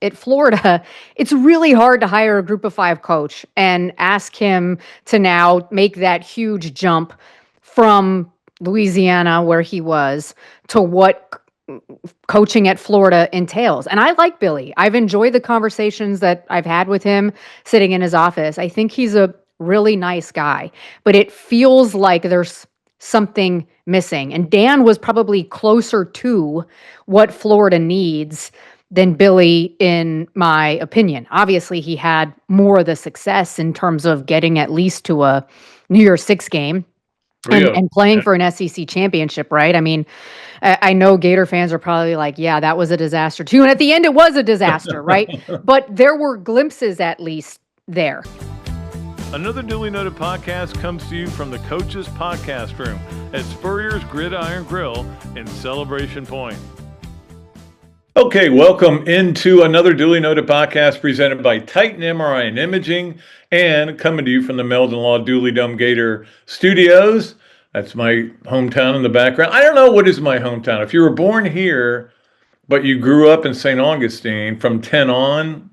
at Florida, it's really hard to hire a group of five coach and ask him to now make that huge jump from Louisiana, where he was, to what coaching at Florida entails. And I like Billy. I've enjoyed the conversations that I've had with him sitting in his office. I think he's a really nice guy, but it feels like there's something missing. And Dan was probably closer to what Florida needs than Billy, in my opinion. Obviously, he had more of the success in terms of getting at least to a New Year's Six game and playing for an SEC championship, right? I mean, I know Gator fans are probably like, yeah, that was a disaster too. And at the end, it was a disaster, right? But there were glimpses at least there. Another Dooley Noted podcast comes to you from the Coach's Podcast Room at Spurrier's Gridiron Grill in Celebration Point. Okay, welcome into another Dooley Noted podcast presented by Titan MRI and Imaging and coming to you from the Meldon Law Dooley Dome Gator Studios. That's my hometown in the background. I don't know what is my hometown. If you were born here, but you grew up in St. Augustine from 10 on,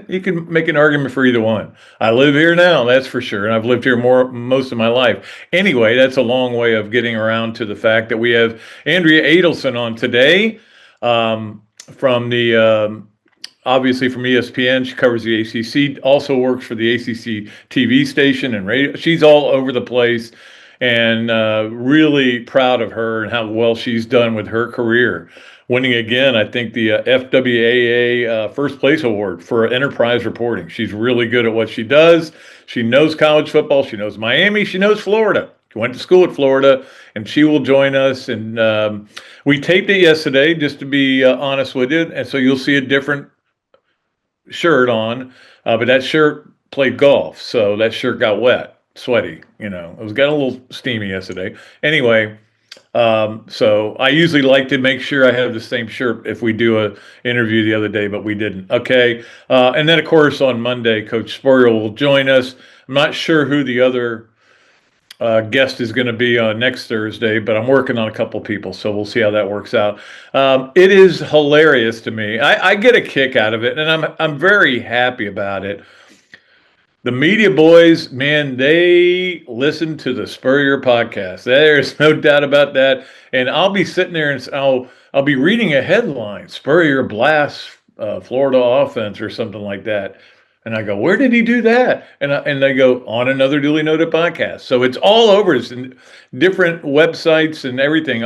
you can make an argument for either one. I live here now, that's for sure, and I've lived here most of my life. Anyway, that's a long way of getting around to the fact that we have Andrea Adelson on today from the obviously from ESPN. She covers the ACC, also works for the ACC TV station and radio. She's all over the place, and really proud of her and how well she's done with her career. Winning again, I think, the FWAA First Place Award for enterprise reporting. She's really good at what she does. She knows college football. She knows Miami. She knows Florida. She went to school at Florida, and she will join us. And we taped it yesterday, just to be honest with you. And so you'll see a different shirt on, but that shirt played golf, so that shirt got wet, sweaty. You know, it got a little steamy yesterday. Anyway. So I usually like to make sure I have the same shirt if we do a interview the other day, but we didn't. Okay. And then of course on Monday, Coach Spurrier will join us. I'm not sure who the other guest is going to be on next Thursday, but I'm working on a couple people, so we'll see how that works out. It is hilarious to me. I get a kick out of it, and I'm very happy about it. The media boys, man, they listen to the Spurrier podcast. There's no doubt about that. And I'll be sitting there and I'll be reading a headline: Spurrier blasts Florida offense or something like that. And I go, where did he do that? And they go, on another Dooley Noted podcast. So it's all over. It's in different websites and everything.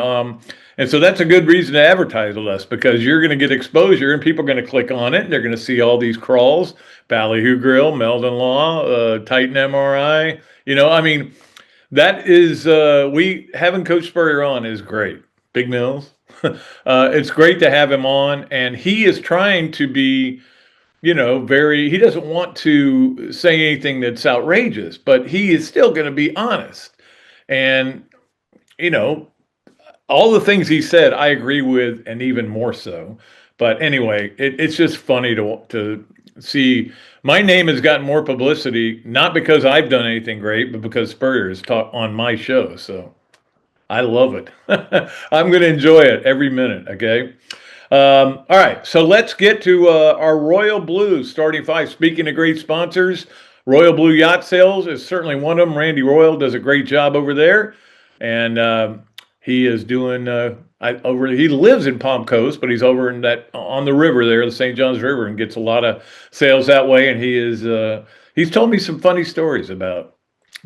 And so that's a good reason to advertise with us, because you're going to get exposure and people are going to click on it. And they're going to see all these crawls: Ballyhoo Grill, Meldon Law, Titan MRI. You know, I mean, that is, having Coach Spurrier on is great. Big Mills. It's great to have him on. And he is trying to be, he doesn't want to say anything that's outrageous, but he is still going to be honest. And, all the things he said, I agree with, and even more so. But anyway, it's just funny to see. My name has gotten more publicity, not because I've done anything great, but because Spurrier is on my show. So I love it. I'm going to enjoy it every minute, okay? All right, so let's get to our Royal Blue starting five. Speaking of great sponsors, Royal Blue Yacht Sales is certainly one of them. Randy Royal does a great job over there. And he is doing he lives in Palm Coast, but he's over on the river there, the St. Johns River, and gets a lot of sales that way. And he's told me some funny stories about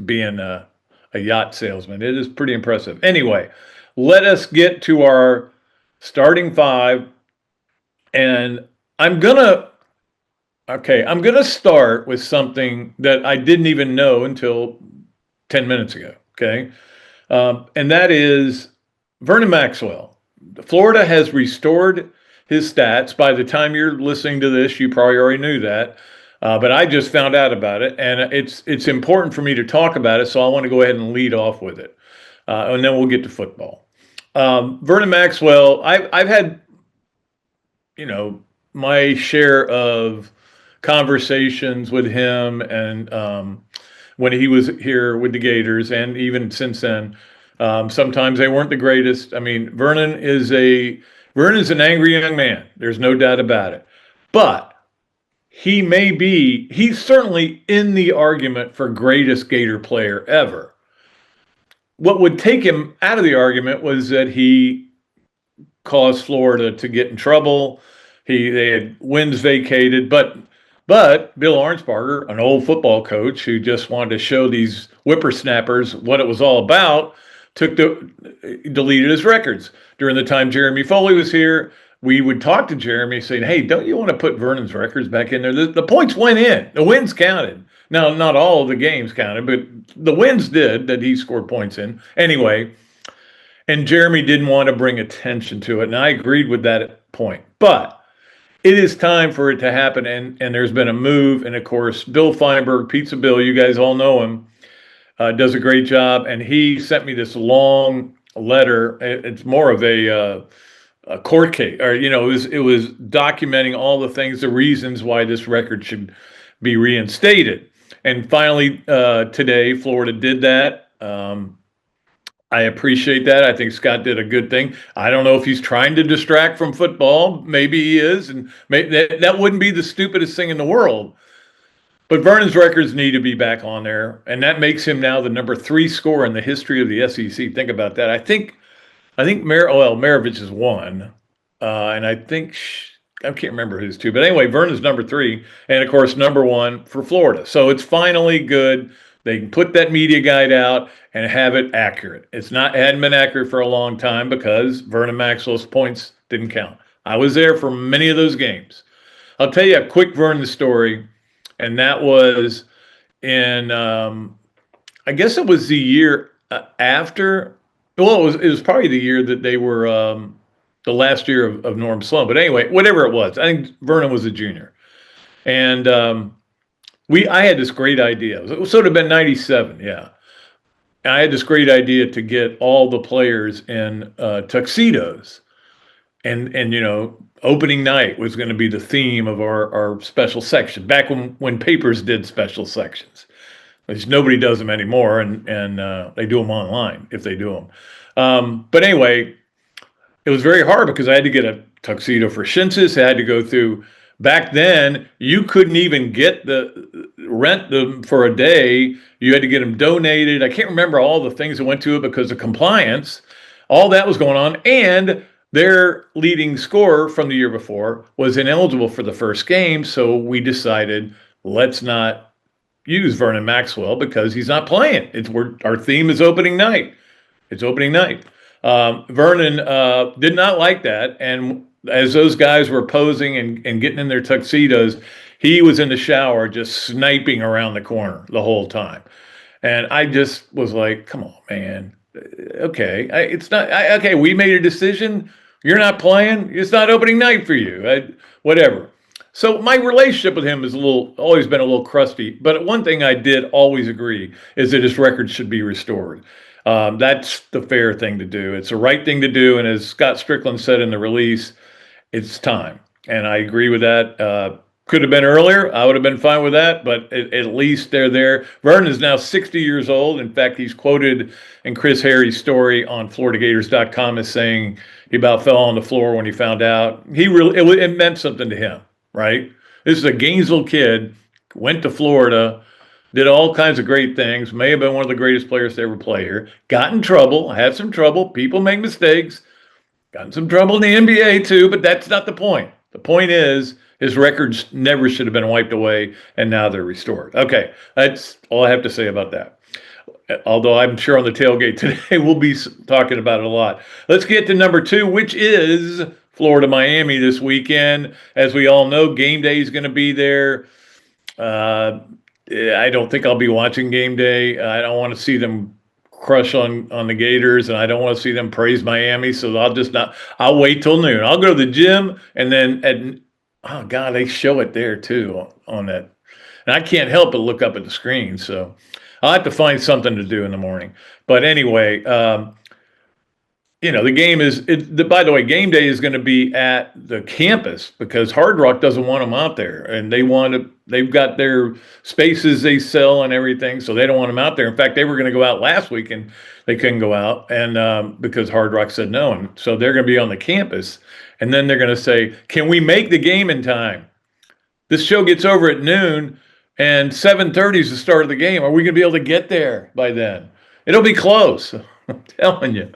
being a yacht salesman. It is pretty impressive. Anyway, let us get to our starting five. And I'm gonna start with something that I didn't even know until 10 minutes ago. Okay. And that is Vernon Maxwell. Florida has restored his stats. By the time you're listening to this, you probably already knew that. But I just found out about it, and it's important for me to talk about it, so I want to go ahead and lead off with it. And then we'll get to football. Vernon Maxwell, I've had, my share of conversations with him, and when he was here with the Gators, and even since then. Sometimes they weren't the greatest. I mean, Vernon is an angry young man. There's no doubt about it. But he's certainly in the argument for greatest Gator player ever. What would take him out of the argument was that he caused Florida to get in trouble. They had wins vacated, but Bill Arnsparger, an old football coach who just wanted to show these whippersnappers what it was all about, deleted his records. During the time Jeremy Foley was here, we would talk to Jeremy saying, hey, don't you want to put Vernon's records back in there? The points went in. The wins counted. Now, not all of the games counted, but the wins did that he scored points in. Anyway, and Jeremy didn't want to bring attention to it, and I agreed with that point. But it is time for it to happen, and there's been a move. And, of course, Bill Feinberg, Pizza Bill, you guys all know him, does a great job. And he sent me this long letter. It's more of a court case, or, it was documenting all the things, the reasons why this record should be reinstated. And finally, today, Florida did that. I appreciate that. I think Scott did a good thing. I don't know if he's trying to distract from football. Maybe he is, and that wouldn't be the stupidest thing in the world. But Vernon's records need to be back on there, and that makes him now the number 3 scorer in the history of the SEC. Think about that. I think Maravich is 1, and I think I can't remember who's 2. But anyway, Vernon's number 3, and of course number 1 for Florida. So it's finally good. They can put that media guide out and have it accurate. It hadn't been accurate for a long time because Vernon Maxwell's points didn't count. I was there for many of those games. I'll tell you a quick Vernon story, and that was in, I guess it was the year after. Well, it was probably the year that they were the last year of Norm Sloan. But anyway, whatever it was, I think Vernon was a junior, and I had this great idea. It would have been 97, yeah. And I had this great idea to get all the players in tuxedos. And opening night was going to be the theme of our special section, back when papers did special sections. Which nobody does them anymore, and they do them online, if they do them. But anyway, it was very hard because I had to get a tuxedo for Shinsis. I had to go through. Back then, you couldn't even get rent them for a day. You had to get them donated. I can't remember all the things that went to it because of compliance. All that was going on. And their leading scorer from the year before was ineligible for the first game. So we decided, let's not use Vernon Maxwell because he's not playing. Our theme is opening night. It's opening night. Vernon did not like that. And as those guys were posing and getting in their tuxedos, he was in the shower just sniping around the corner the whole time. And I just was like, come on, man. Okay. Okay, we made a decision. You're not playing. It's not opening night for you. Whatever. So my relationship with him is always been a little crusty. But one thing I did always agree is that his record should be restored. That's the fair thing to do. It's the right thing to do. And as Scott Strickland said in the release, it's time. And I agree with that. Could have been earlier. I would have been fine with that, but at least they're there. Vernon is now 60 years old. In fact, he's quoted in Chris Harry's story on FloridaGators.com as saying he about fell on the floor when he found out. It meant something to him, right? This is a Gainesville kid, went to Florida, did all kinds of great things, may have been one of the greatest players to ever play here, got in trouble, had some trouble. People make mistakes. Got in some trouble in the NBA too, but that's not the point. The point is his records never should have been wiped away, and now they're restored. Okay, that's all I have to say about that. Although I'm sure on the tailgate today we'll be talking about it a lot. Let's get to number 2, which is Florida-Miami this weekend. As we all know, game day is going to be there. I don't think I'll be watching game day. I don't want to see them crush on the Gators, and I don't want to see them praise Miami, so I'll wait till noon. I'll go to the gym, and then oh God, they show it there too on that. And I can't help but look up at the screen, so I'll have to find something to do in the morning. But anyway, the game by the way, game day is going to be at the campus because Hard Rock doesn't want them out there, and they've got their spaces they sell and everything, so they don't want them out there. In fact, they were going to go out last week and they couldn't go out, and because Hard Rock said no, and so they're going to be on the campus, and then they're going to say, can we make the game in time? This show gets over at noon, and 7:30 is the start of the game. Are we going to be able to get there by then? It'll be close. I'm telling you,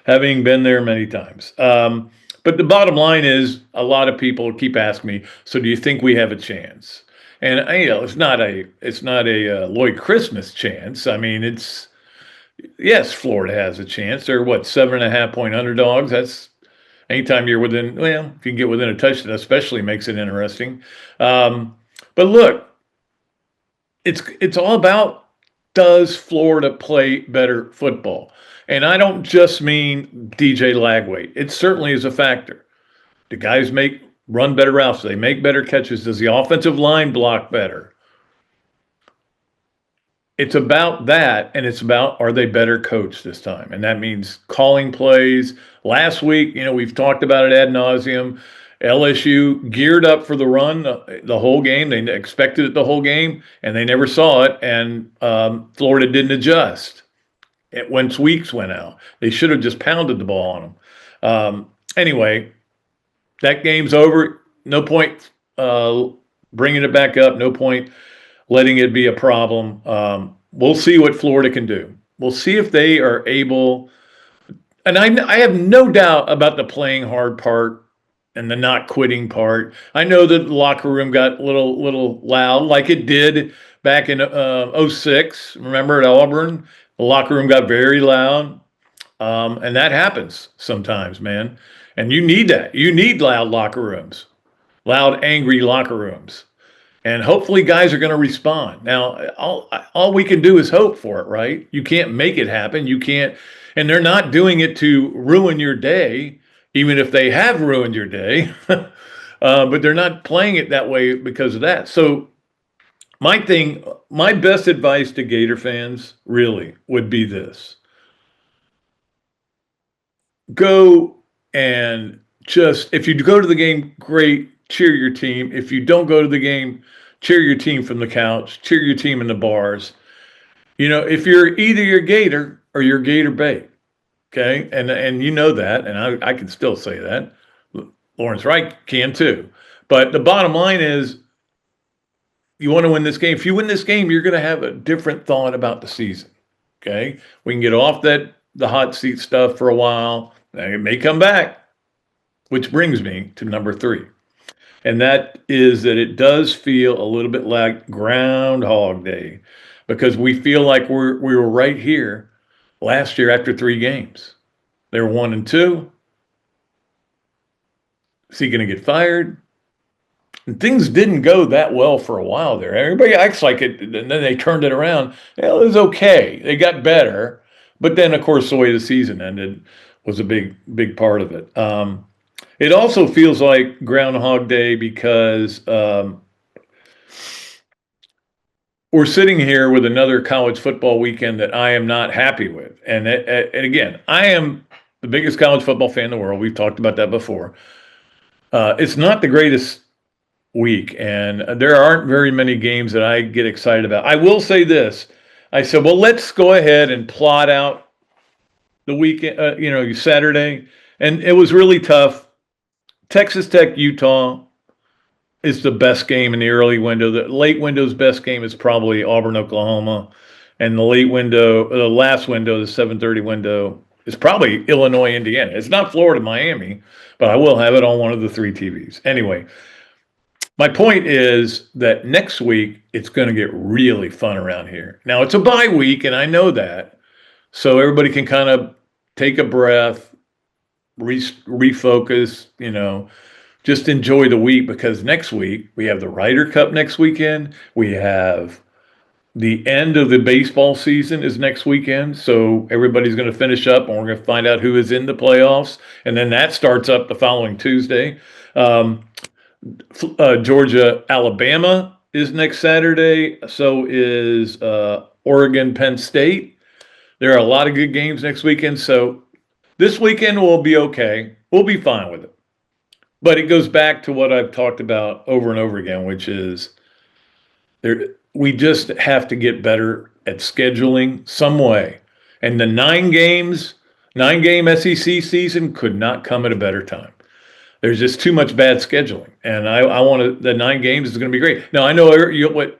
having been there many times. But the bottom line is, a lot of people keep asking me, so do you think we have a chance? And it's not a Lloyd Christmas chance. I mean, yes, Florida has a chance. They're 7.5-point underdogs. That's anytime you're within. Well, if you can get within a touchdown, especially makes it interesting. But look, it's all about, does Florida play better football? And I don't just mean DJ Lagway. It certainly is a factor. Do guys run better routes? Do they make better catches? Does the offensive line block better? It's about that, and it's about, are they better coached this time? And that means calling plays. Last week, we've talked about it ad nauseum. LSU geared up for the run the whole game. They expected it the whole game, and they never saw it, and Florida didn't adjust. Once weeks went out, they should have just pounded the ball on them. Anyway, that game's over. No point bringing it back up. No point letting it be a problem. We'll see what Florida can do. We'll see if they are able. And I have no doubt about the playing hard part and the not quitting part. I know that the locker room got a little loud, like it did back in 06. Remember at Auburn? The locker room got very loud, and that happens sometimes, man. And you need that. You need loud locker rooms, loud, angry locker rooms. And hopefully guys are going to respond. Now, all we can do is hope for it, right? You can't make it happen. You can't, and they're not doing it to ruin your day, even if they have ruined your day. But they're not playing it that way because of that. So my best advice to Gator fans really would be this. Go and if you go to the game, great, cheer your team. If you don't go to the game, cheer your team from the couch, cheer your team in the bars. If you're either your Gator or your Gator bait, okay? And you know that, and I can still say that. Lawrence Wright can too. But the bottom line is, you want to win this game. If you win this game, you're going to have a different thought about the season, okay? We can get off the hot seat stuff for a while. It may come back, which brings me to number 3. And that is that it does feel a little bit like Groundhog Day, because we feel like we were right here last year after 3 games. They were 1-2. Is he going to get fired? And things didn't go that well for a while there. Everybody acts like it, and then they turned it around. Well, it was okay. They got better. But then, of course, the way the season ended was a big part of it. It also feels like Groundhog Day because we're sitting here with another college football weekend that I am not happy with. And again, I am the biggest college football fan in the world. We've talked about that before. It's not the greatest week, and there aren't very many games that I get excited about. I will say this. I said, well, let's go ahead and plot out the weekend, Saturday. And it was really tough. Texas Tech, Utah is the best game in the early window. The late window's best game is probably Auburn, Oklahoma. And the last window, the 7:30 window, is probably Illinois, Indiana. It's not Florida, Miami, but I will have it on one of the 3 TVs. Anyway, my point is that next week, it's going to get really fun around here. Now, it's a bye week, and I know that. So everybody can kind of take a breath, refocus, just enjoy the week, because next week we have the Ryder Cup next weekend. We have the end of the baseball season is next weekend. So everybody's going to finish up, and we're going to find out who is in the playoffs. And then that starts up the following Tuesday. Georgia, Alabama is next Saturday. So is Oregon, Penn State. There are a lot of good games next weekend. So this weekend will be okay. We'll be fine with it. But it goes back to what I've talked about over and over again, which is we just have to get better at scheduling some way. And the 9-game SEC season could not come at a better time. There's just too much bad scheduling, and I want to. The 9 games is going to be great. Now I know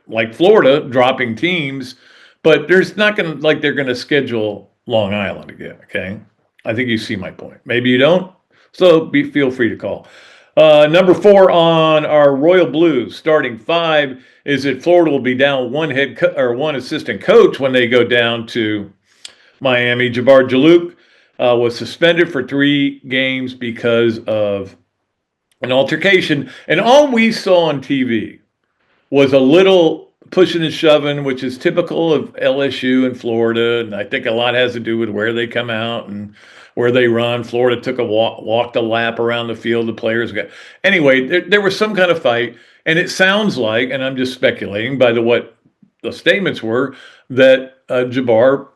like Florida dropping teams, but there's not going to they're going to schedule Long Island again. Okay, I think you see my point. Maybe you don't. So feel free to call. Number 4 on our Royal Blues starting 5 is that Florida will be down one assistant coach when they go down to Miami. Jabbar Jalouk was suspended for 3 games because of an altercation, and all we saw on TV was a little pushing and shoving, which is typical of LSU and Florida, and I think a lot has to do with where they come out and where they run. Florida took walked a lap around the field. The players got anyway. There was some kind of fight, and it sounds like, and I'm just speculating by what the statements were, that Jabbar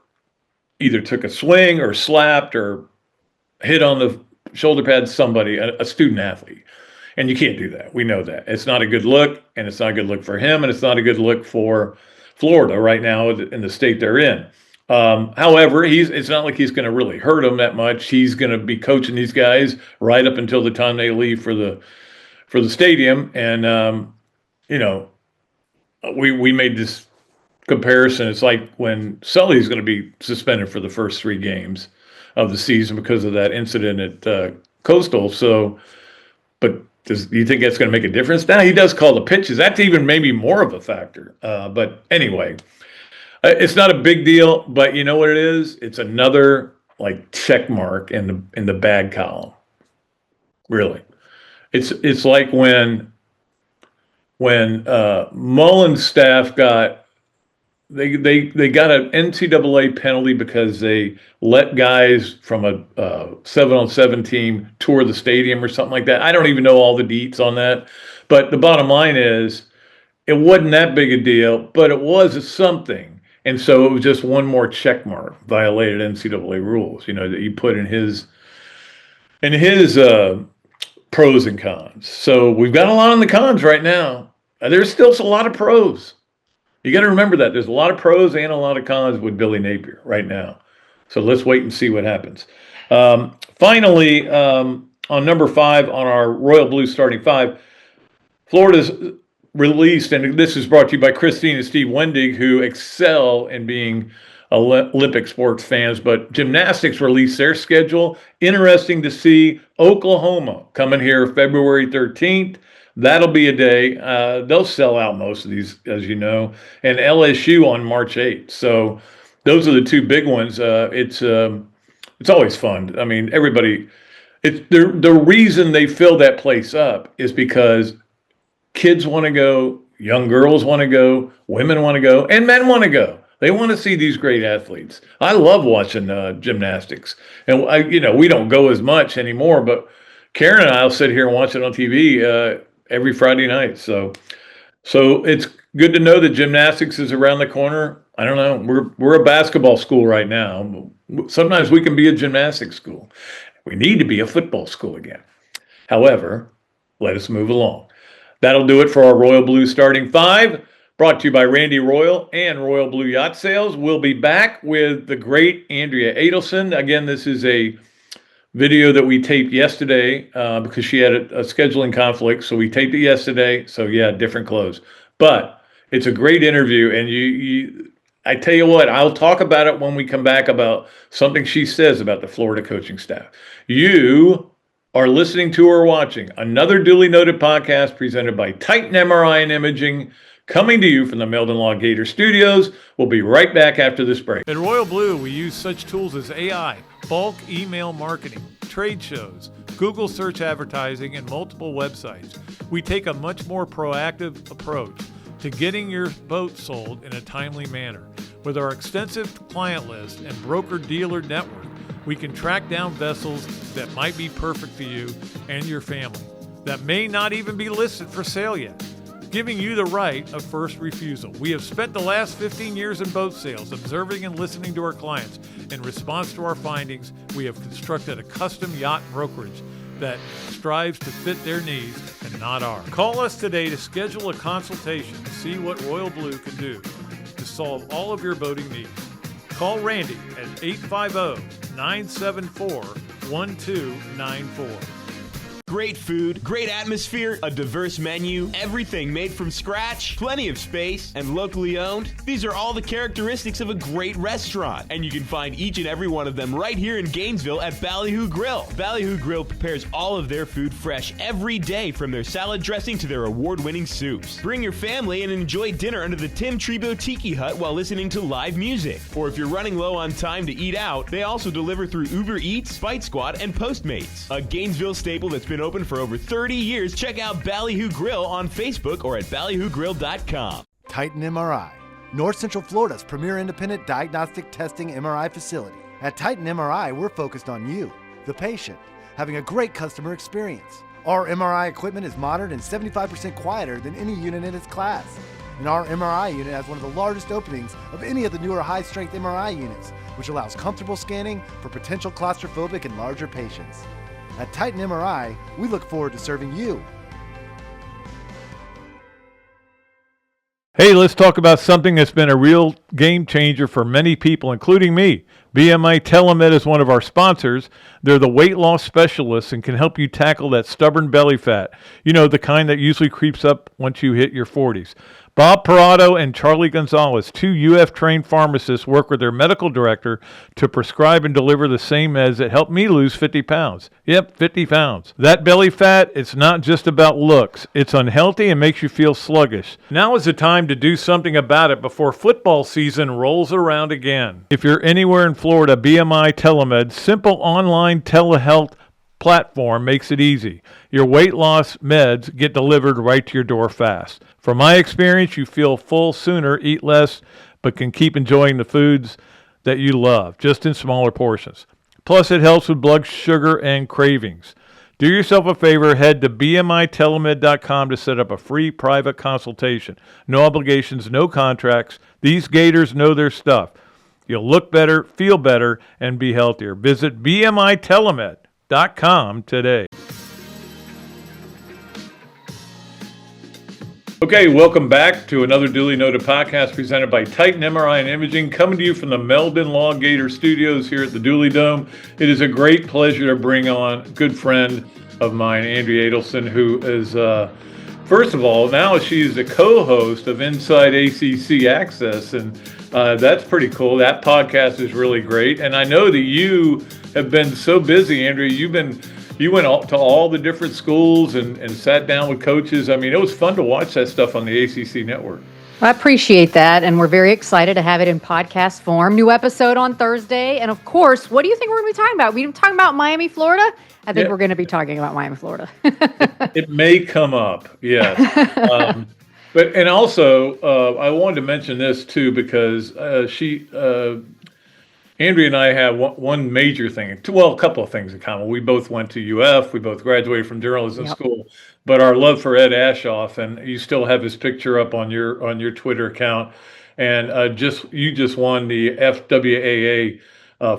either took a swing or slapped or hit on the shoulder pad somebody, a student athlete. And you can't do that. We know that. It's not a good look, and it's not a good look for him, and it's not a good look for Florida right now in the state they're in. However, it's not like he's going to really hurt them that much. He's going to be coaching these guys right up until the time they leave for the stadium. And we made this comparison. It's like when Sully's going to be suspended for the first 3 games of the season because of that incident at Coastal. So, but do you think that's going to make a difference? Now he does call the pitches. That's even maybe more of a factor. But anyway, it's not a big deal. But you know what it is? It's another check mark in the bad column. Really, it's like when Mullen's staff got. They got an NCAA penalty because they let guys from a 7-on-7 team tour the stadium or something like that. I don't even know all the deets on that. But the bottom line is it wasn't that big a deal, but it was something. And so it was just one more check mark, violated NCAA rules, that you put in his pros and cons. So we've got a lot on the cons right now. There's still a lot of pros. You got to remember that there's a lot of pros and a lot of cons with Billy Napier right now. So let's wait and see what happens. Finally, on number 5 on our Royal Blues starting 5, Florida's released, and this is brought to you by Christine and Steve Wendig, who excel in being Olympic sports fans, but gymnastics released their schedule. Interesting to see Oklahoma coming here February 13th. That'll be a day. They'll sell out most of these, as you know, and LSU on March 8th. So those are the 2 big ones. It's always fun. I mean, everybody. The reason they fill that place up is because kids want to go, young girls want to go, women want to go, and men want to go. They want to see these great athletes. I love watching gymnastics, and we don't go as much anymore, but Karen and I'll sit here and watch it on TV every Friday night. So it's good to know that gymnastics is around the corner. I don't know. We're a basketball school right now. Sometimes we can be a gymnastics school. We need to be a football school again. However, let us move along. That'll do it for our Royal Blue starting 5, brought to you by Randy Royal and Royal Blue Yacht Sales. We'll be back with the great Andrea Adelson. Again, this is a video that we taped yesterday because she had a scheduling conflict. So we taped it yesterday. So yeah, different clothes. But it's a great interview. And I tell you what, I'll talk about it when we come back about something she says about the Florida coaching staff. You are listening to or watching another duly noted podcast presented by Titan MRI and Imaging, coming to you from the Meldon Law Gator Studios. We'll be right back after this break. At Royal Blue, we use such tools as AI, bulk email marketing, trade shows, Google search advertising, and multiple websites. We take a much more proactive approach to getting your boat sold in a timely manner. With our extensive client list and broker-dealer network, we can track down vessels that might be perfect for you and your family, that may not even be listed for sale yet, giving you the right of first refusal. We have spent the last 15 years in boat sales, observing and listening to our clients. In response to our findings, we have constructed a custom yacht brokerage that strives to fit their needs and not ours. Call us today to schedule a consultation to see what Royal Blue can do to solve all of your boating needs. Call Randy at 850-974-1294. Great food, great atmosphere, a diverse menu, everything made from scratch, plenty of space, and locally owned. These are all the characteristics of a great restaurant, and you can find each and every one of them right here in Gainesville at Ballyhoo Grill. Ballyhoo Grill prepares all of their food fresh every day, from their salad dressing to their award-winning soups. Bring your family and enjoy dinner under the Tim Tebow Tiki Hut while listening to live music. Or if you're running low on time to eat out, they also deliver through Uber Eats, Bite Squad, and Postmates. A Gainesville staple that's been open for over 30 years. Check out Ballyhoo Grill on Facebook or at ballyhoogrill.com. Titan MRI, North Central Florida's premier independent diagnostic testing MRI facility. At Titan MRI, we're focused on you, the patient, having a great customer experience. Our MRI equipment is modern and 75% quieter than any unit in its class. And our MRI unit has one of the largest openings of any of the newer high-strength MRI units, which allows comfortable scanning for potential claustrophobic and larger patients. At Titan MRI, we look forward to serving you. Hey, let's talk about something that's been a real game changer for many people, including me. BMI TeleMed is one of our sponsors. They're the weight loss specialists and can help you tackle that stubborn belly fat. You know, the kind that usually creeps up once you hit your 40s. Bob Parado and Charlie Gonzalez, two UF-trained pharmacists, work with their medical director to prescribe and deliver the same meds that helped me lose 50 pounds. Yep, 50 pounds. That belly fat, it's not just about looks. It's unhealthy and makes you feel sluggish. Now is the time to do something about it before football season rolls around again. If you're anywhere in Florida, BMI TeleMed, simple online telehealth platform makes it easy. Your weight loss meds get delivered right to your door fast. From my experience, you feel full sooner, eat less, but can keep enjoying the foods that you love, just in smaller portions. Plus, it helps with blood sugar and cravings. Do yourself a favor, head to bmitelemed.com to set up a free private consultation. No obligations, no contracts. These Gators know their stuff. You'll look better, feel better, and be healthier. Visit bmitelemed.com today. Okay, welcome back to another Dooley Noted podcast presented by Titan MRI and Imaging, coming to you from the Meldon Law Gator Studios here at the Dooley Dome. It is a great pleasure to bring on a good friend of mine, Andrea Adelson, who is, first of all, now she's the co-host of Inside ACC Access, and that's pretty cool. That podcast is really great, and I know that you have been so busy, Andrea. You went to all the different schools and sat down with coaches. I mean, it was fun to watch that stuff on the ACC network. I appreciate that, and we're very excited to have it in podcast form. New episode on Thursday, and of course, what do you think we're going to be talking about? We're talking about Miami, Florida? I think we're going to be talking about Miami, Florida. It may come up, yes. But also, I wanted to mention this too, because Andrea and I have one major thing, a couple of things in common. We both went to UF. We both graduated from journalism school, but our love for Ed Ashoff, and you still have his picture up on your Twitter account, and you just won the FWAA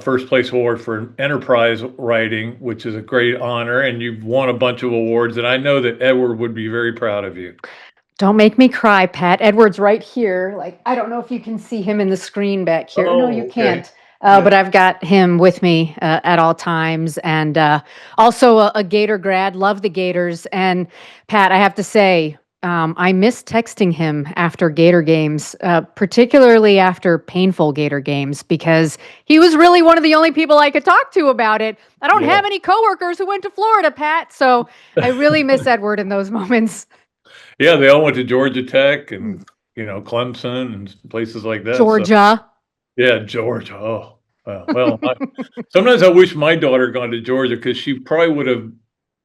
first place award for enterprise writing, which is a great honor, and you've won a bunch of awards, and I know that Edward would be very proud of you. Don't make me cry, Pat. Edward's right here. I don't know if you can see him in the screen back here. Oh, no, you okay. can't. But I've got him with me at all times, and also a Gator grad. Love the Gators. And Pat, I have to say, I miss texting him after Gator games, particularly after painful Gator games, because he was really one of the only people I could talk to about it. I don't have any coworkers who went to Florida, Pat, so I really miss Edward in those moments. Yeah, they all went to Georgia Tech and Clemson and places like that. Georgia. Yeah, Georgia. Oh, well, sometimes I wish my daughter had gone to Georgia, because she probably would have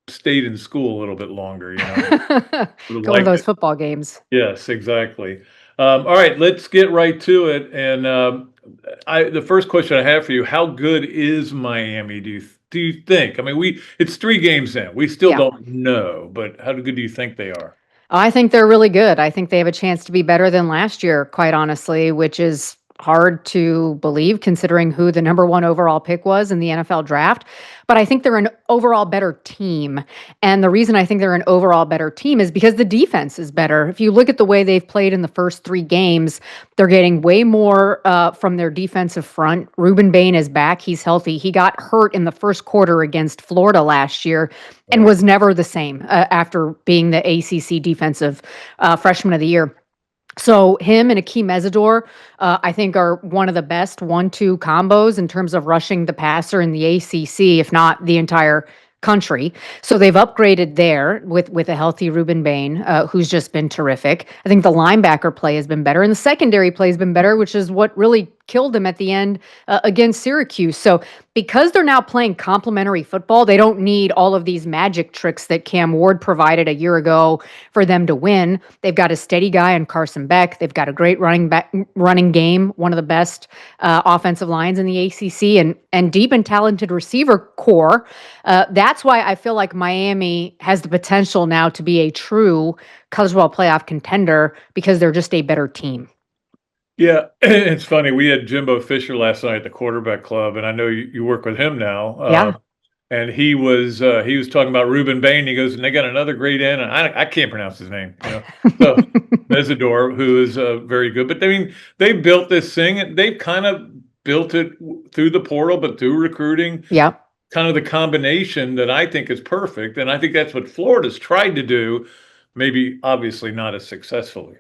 stayed in school a little bit longer. Go to those football games. Yes, exactly. All right, let's get right to it. And the first question I have for you: how good is Miami? Do you think? I mean, it's 3 games in. We still don't know, but how good do you think they are? I think they're really good. I think they have a chance to be better than last year, quite honestly, which is hard to believe considering who the number one overall pick was in the NFL draft. But I think they're an overall better team. And the reason I think they're an overall better team is because the defense is better. If you look at the way they've played in the first 3 games, they're getting way more from their defensive front. Ruben Bain is back. He's healthy. He got hurt in the first quarter against Florida last year and was never the same after being the ACC defensive freshman of the year. So him and Akeem Mesidor, I think, are one of the best 1-2 combos in terms of rushing the passer in the ACC, if not the entire country. So they've upgraded there with a healthy Ruben Bain, who's just been terrific. I think the linebacker play has been better, and the secondary play has been better, which is what really killed them at the end against Syracuse. So because they're now playing complementary football, they don't need all of these magic tricks that Cam Ward provided a year ago for them to win. They've got a steady guy in Carson Beck. They've got a great running game, one of the best offensive lines in the ACC, and deep and talented receiver core. That's why I feel like Miami has the potential now to be a true college football playoff contender because they're just a better team. Yeah, it's funny. We had Jimbo Fisher last night at the quarterback club, and I know you work with him now. Yeah. And he was talking about Ruben Bain. He goes, and they got another great end. And I can't pronounce his name. So Mesidor, who is very good. But I mean, they built this thing, and they've kind of built it through the portal, but through recruiting. Yeah. Kind of the combination that I think is perfect, and I think that's what Florida's tried to do. Maybe obviously not as successfully.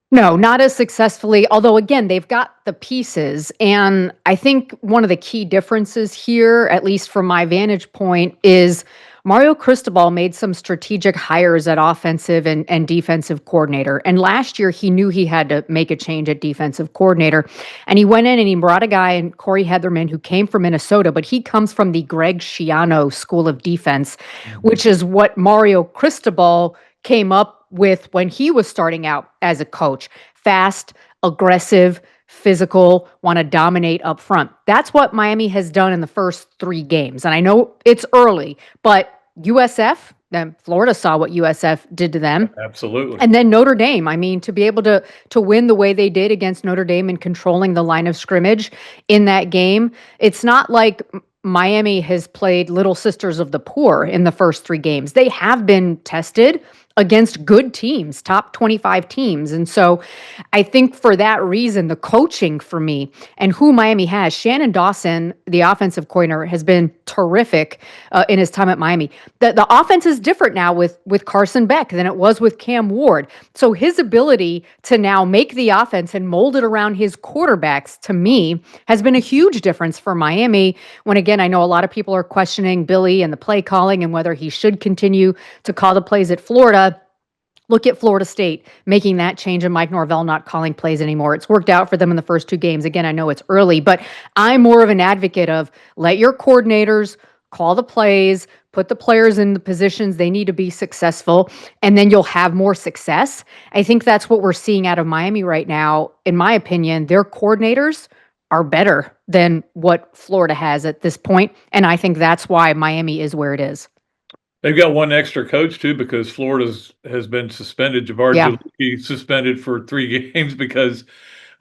No, not as successfully, although again, they've got the pieces. And I think one of the key differences here, at least from my vantage point, is Mario Cristobal made some strategic hires at offensive and defensive coordinator. And last year, he knew he had to make a change at defensive coordinator. And he went in and he brought a guy in, Corey Heatherman, who came from Minnesota, but he comes from the Greg Schiano School of Defense, which is what Mario Cristobal came up with when he was starting out as a coach. Fast, aggressive, physical, want to dominate up front. That's what Miami has done in the first 3 games. And I know it's early, but USF, then Florida saw what USF did to them. Absolutely. And then Notre Dame, I mean, to be able to win the way they did against Notre Dame and controlling the line of scrimmage in that game, it's not like Miami has played little sisters of the poor in the first 3 games. They have been tested against good teams, top 25 teams. And so I think for that reason, the coaching for me and who Miami has, Shannon Dawson, the offensive coordinator, has been terrific in his time at Miami. The offense is different now with Carson Beck than it was with Cam Ward. So his ability to now make the offense and mold it around his quarterbacks, to me, has been a huge difference for Miami. When, again, I know a lot of people are questioning Billy and the play calling and whether he should continue to call the plays at Florida. Look at Florida State making that change and Mike Norvell not calling plays anymore. It's worked out for them in the first 2 games. Again, I know it's early, but I'm more of an advocate of let your coordinators call the plays, put the players in the positions they need to be successful, and then you'll have more success. I think that's what we're seeing out of Miami right now. In my opinion, their coordinators are better than what Florida has at this point, and I think that's why Miami is where it is. They've got one extra coach too because Florida's has been suspended. Jabbar Jaliki suspended for 3 games because,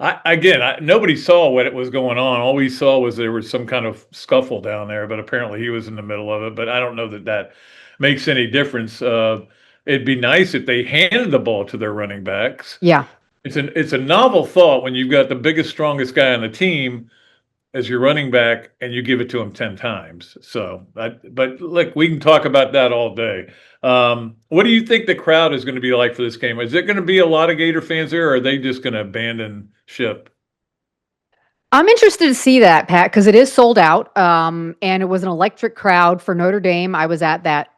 nobody saw what it was going on. All we saw was there was some kind of scuffle down there, but apparently he was in the middle of it. But I don't know that makes any difference. It'd be nice if they handed the ball to their running backs. Yeah, it's a novel thought when you've got the biggest, strongest guy on the team as your running back and you give it to him 10 times. So, but look, we can talk about that all day. What do you think the crowd is going to be like for this game? Is it going to be a lot of Gator fans there, or are they just going to abandon ship? I'm interested to see that, Pat, because it is sold out. And it was an electric crowd for Notre Dame. I was at that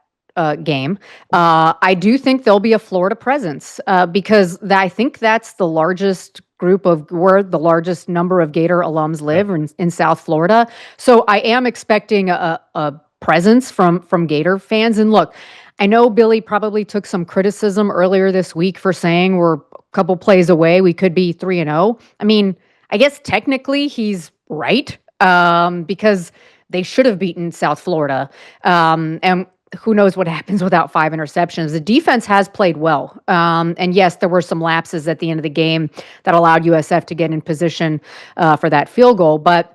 game. I do think there'll be a Florida presence because I think that's the largest group of where the largest number of Gator alums live in South Florida. So I am expecting a presence from Gator fans. And look, I know Billy probably took some criticism earlier this week for saying we're a couple plays away. We could be 3-0. I mean, I guess technically he's right because they should have beaten South Florida. And who knows what happens without 5 interceptions. The defense has played well. And yes, there were some lapses at the end of the game that allowed USF to get in position for that field goal. But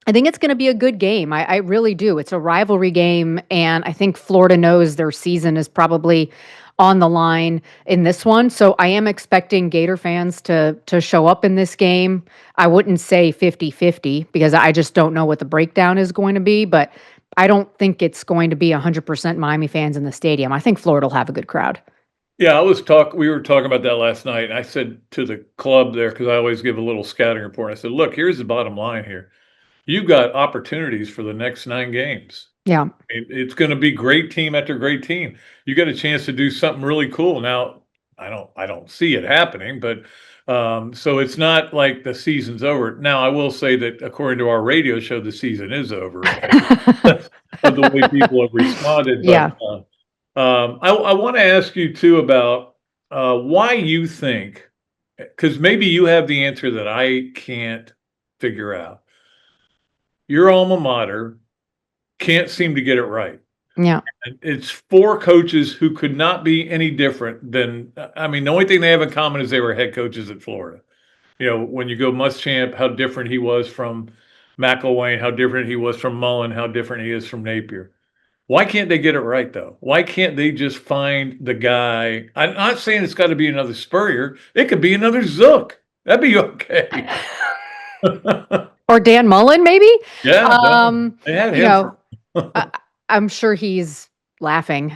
I think it's going to be a good game. I really do. It's a rivalry game, and I think Florida knows their season is probably on the line in this one. So I am expecting Gator fans to show up in this game. I wouldn't say 50-50 because I just don't know what the breakdown is going to be, but I don't think it's going to be 100% Miami fans in the stadium. I think Florida will have a good crowd. Yeah, we were talking about that last night, and I said to the club there, because I always give a little scouting report, I said, look, here's the bottom line here. You've got opportunities for the next 9 games. Yeah. It's going to be great team after great team. You got a chance to do something really cool. Now, I don't see it happening, but so it's not like the season's over. Now, I will say that according to our radio show, the season is over. Of the way people have responded. But, Yeah. I want to ask you too about why you think, because maybe you have the answer that I can't figure out. Your alma mater can't seem to get it right. Yeah. And it's 4 coaches who could not be any different than, I mean, the only thing they have in common is they were head coaches at Florida. You know, when you go Muschamp, how different he was from McElwain, how different he was from Mullen, how different he is from Napier. Why can't they get it right, though? Why can't they just find the guy? I'm not saying it's got to be another Spurrier. It could be another Zook. That'd be okay. Or Dan Mullen, maybe? Yeah. They had him. I'm sure he's laughing,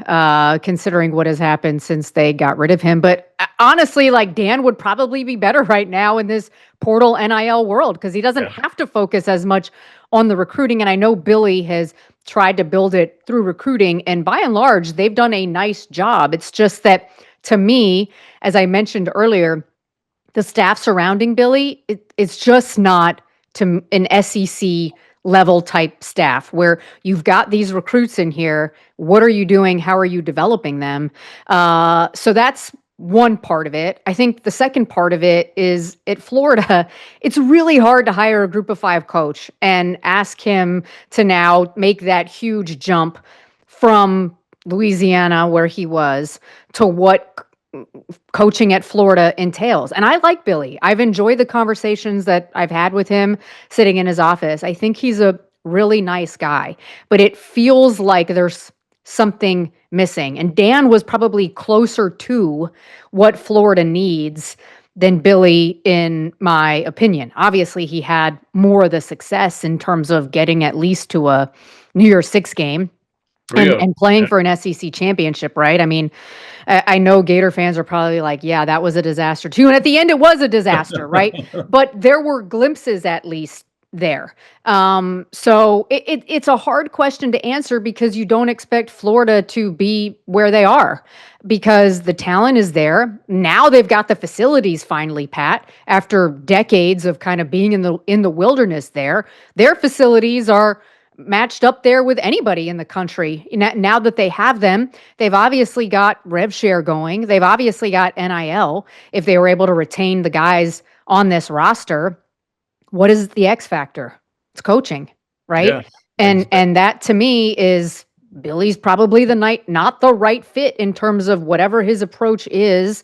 considering what has happened since they got rid of him. But honestly, like Dan would probably be better right now in this portal NIL world because he doesn't have to focus as much on the recruiting. And I know Billy has tried to build it through recruiting, and by and large, they've done a nice job. It's just that to me, as I mentioned earlier, the staff surrounding Billy, it's just not to an SEC level type staff where you've got these recruits in here. What are you doing? How are you developing them? So that's one part of it. I think the second part of it is at Florida, it's really hard to hire a group of 5 coach and ask him to now make that huge jump from Louisiana, where he was, to what coaching at Florida entails. And I like Billy. I've enjoyed the conversations that I've had with him sitting in his office. I think he's a really nice guy, but it feels like there's something missing. And Dan was probably closer to what Florida needs than Billy, in my opinion. Obviously, he had more of the success in terms of getting at least to a New Year's Six game. And playing for an SEC championship, right? I mean, I know Gator fans are probably like, yeah, that was a disaster too. And at the end, it was a disaster, right? But there were glimpses at least there. So it's a hard question to answer because you don't expect Florida to be where they are because the talent is there. Now they've got the facilities finally, Pat, after decades of kind of being in the wilderness there. Their facilities are matched up there with anybody in the country. Now that they have them, they've obviously got rev share going. They've obviously got NIL if they were able to retain the guys on this roster. What is the X factor? It's coaching, right? Yeah, and that to me is Billy's probably not the right fit in terms of whatever his approach is,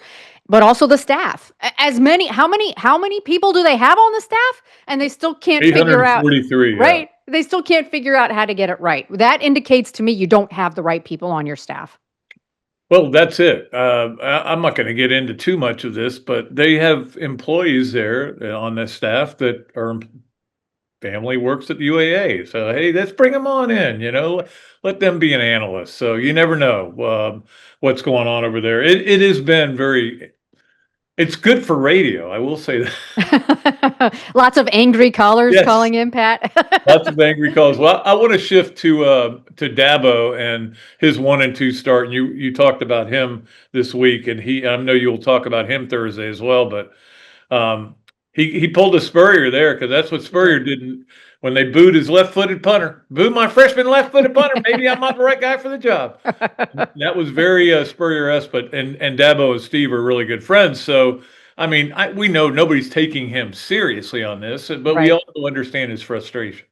but also the staff. How many people do they have on the staff? And they still can't figure out, right? Yeah. They still can't figure out how to get it right. That indicates to me you don't have the right people on your staff. Well, that's it. I'm not going to get into too much of this, but they have employees there on the staff that are family works at the UAA. So, hey, let's bring them on in, let them be an analyst. So you never know what's going on over there. It has been it's good for radio, I will say that. Lots of angry callers calling in, Pat. Lots of angry calls. Well, I want to shift to Dabo and his 1-2 start. And you talked about him this week, and I know you'll talk about him Thursday as well. But he pulled a Spurrier there because that's what Spurrier did when they booed his left-footed punter. Boo my freshman left-footed punter. Maybe I'm not the right guy for the job. That was very Spurrier-esque, and Dabo and Steve are really good friends. So, I mean, we know nobody's taking him seriously on this, but we also understand his frustration.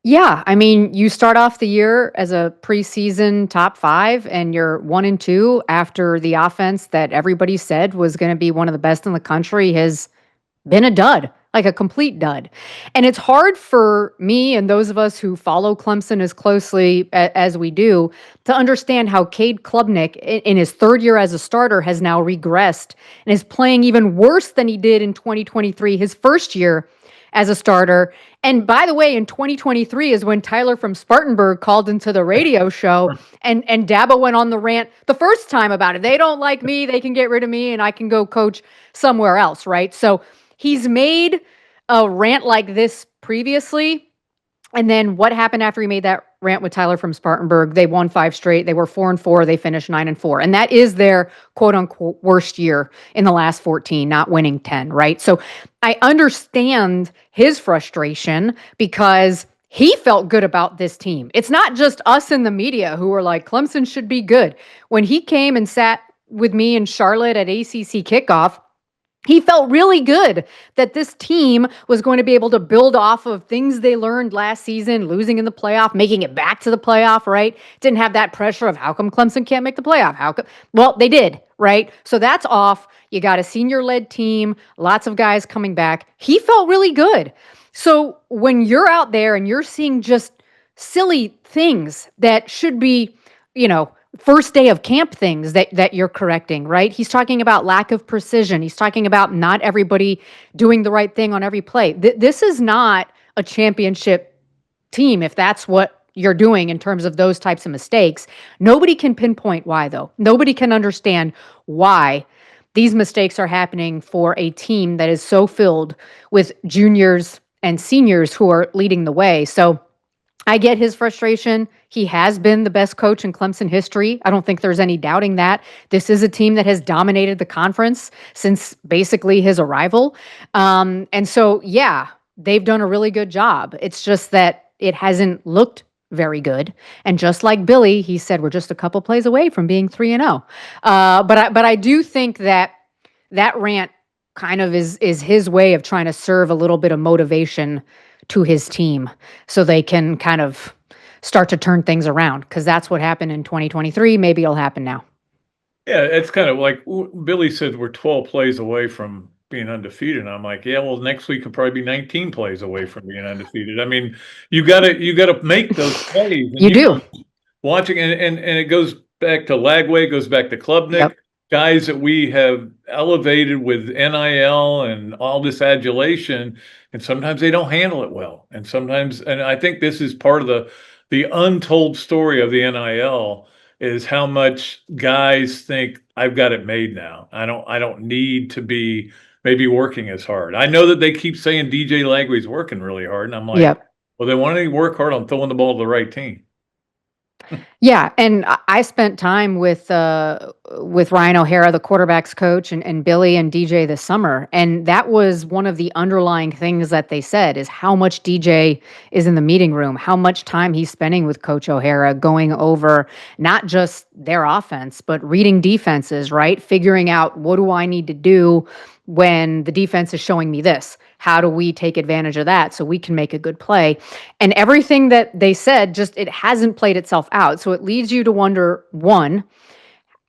Yeah, I mean, you start off the year as a preseason top 5 and you're 1-2 after the offense that everybody said was going to be one of the best in the country has been a dud, like a complete dud. And it's hard for me and those of us who follow Clemson as closely as we do to understand how Cade Klubnik, in his third year as a starter, has now regressed and is playing even worse than he did in 2023, his first year as a starter. And by the way, in 2023 is when Tyler from Spartanburg called into the radio show and Dabo went on the rant the first time about it. They don't like me, they can get rid of me, and I can go coach somewhere else, right? So he's made a rant like this previously. And then what happened after he made that rant with Tyler from Spartanburg? They won 5 straight. They were 4-4. They finished 9-4. And that is their quote unquote worst year in the last 14, not winning 10, right? So I understand his frustration because he felt good about this team. It's not just us in the media who are like, Clemson should be good. When he came and sat with me in Charlotte at ACC kickoff, he felt really good that this team was going to be able to build off of things they learned last season, losing in the playoff, making it back to the playoff, right? Didn't have that pressure of how come Clemson can't make the playoff? How come? Well, they did, right? So that's off. You got a senior-led team, lots of guys coming back. He felt really good. So when you're out there and you're seeing just silly things that should be, first day of camp things that you're correcting, right? He's talking about lack of precision. He's talking about not everybody doing the right thing on every play. This is not a championship team if that's what you're doing in terms of those types of mistakes. Nobody can pinpoint why, though. Nobody can understand why these mistakes are happening for a team that is so filled with juniors and seniors who are leading the way. So I get his frustration. He has been the best coach in Clemson history. I don't think there's any doubting that. This is a team that has dominated the conference since basically his arrival. And so, yeah, they've done a really good job. It's just that it hasn't looked very good. And just like Billy, he said, we're just a couple plays away from being 3-0. But I do think that rant kind of is his way of trying to serve a little bit of motivation to his team so they can kind of start to turn things around, because that's what happened in 2023. Maybe it'll happen now. Yeah, it's kind of like Billy said, we're 12 plays away from being undefeated. And I'm like, yeah, well, next week could probably be 19 plays away from being undefeated. I mean, you gotta make those plays. And You do. Watching, and it goes back to Lagway, goes back to Klubnik. Yep. Guys that we have elevated with NIL and all this adulation, and sometimes they don't handle it well. And I think this is part of the untold story of the NIL is how much guys think I've got it made now. I don't need to be maybe working as hard. I know that they keep saying DJ Lagway's working really hard, and I'm like, Yep. well, they want to work hard on throwing the ball to the right team. Yeah, and I spent time with Ryan O'Hara, the quarterback's coach, and Billy and DJ this summer, and that was one of the underlying things that they said is how much DJ is in the meeting room, how much time he's spending with Coach O'Hara, going over not just their offense, but reading defenses, right? Figuring out what do I need to do when the defense is showing me this. How do we take advantage of that so we can make a good play? And everything that they said, just it hasn't played itself out. So it leads you to wonder, one,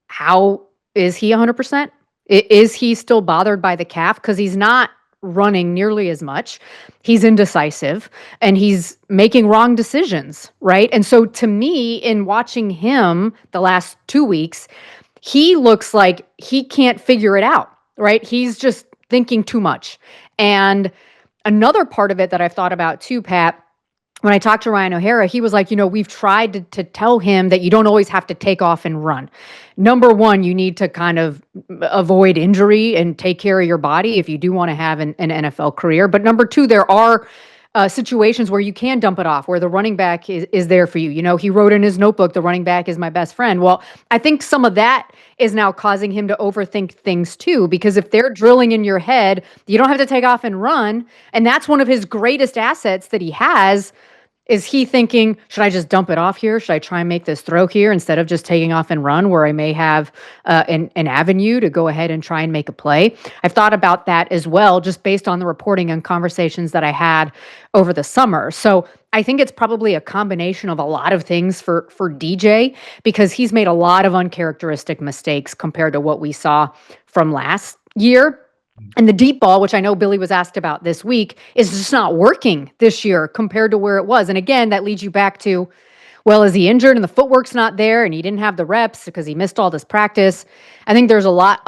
how is he 100%? Is he still bothered by the calf? Because he's not running nearly as much. He's indecisive and he's making wrong decisions, right? And so to me, in watching him the last 2 weeks, he looks like he can't figure it out, right? He's just thinking too much. And another part of it that I've thought about too, Pat, when I talked to Ryan O'Hara, he was like, we've tried to tell him that you don't always have to take off and run. Number one, you need to kind of avoid injury and take care of your body if you do want to have an NFL career. But number two, there are situations where you can dump it off, where the running back is there for you. He wrote in his notebook, the running back is my best friend. Well, I think some of that is now causing him to overthink things too, because if they're drilling in your head, you don't have to take off and run. And that's one of his greatest assets that he has, Is he thinking, should I just dump it off here? Should I try and make this throw here instead of just taking off and run where I may have an avenue to go ahead and try and make a play? I've thought about that as well, just based on the reporting and conversations that I had over the summer. So I think it's probably a combination of a lot of things for DJ, because he's made a lot of uncharacteristic mistakes compared to what we saw from last year. And the deep ball, which I know Billy was asked about this week, is just not working this year compared to where it was. And again, that leads you back to, well, is he injured and the footwork's not there and he didn't have the reps because he missed all this practice? I think there's a lot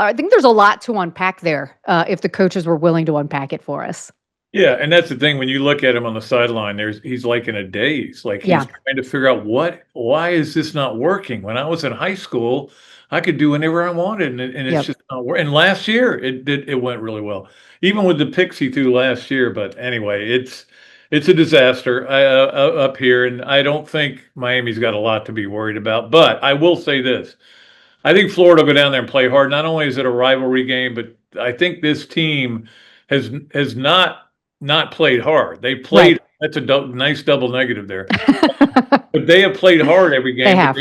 to unpack there if the coaches were willing to unpack it for us. Yeah, and that's the thing. When you look at him on the sideline, he's like in a daze. Like, he's trying to figure out why is this not working? When I was in high school, I could do whatever I wanted, and it's just not working. And last year, it went really well, even with the picks he threw last year. But anyway, it's a disaster up here, and I don't think Miami's got a lot to be worried about. But I will say this: I think Florida will go down there and play hard. Not only is it a rivalry game, but I think this team has not played hard. They played. Right. That's a nice double negative there. But they have played hard every game.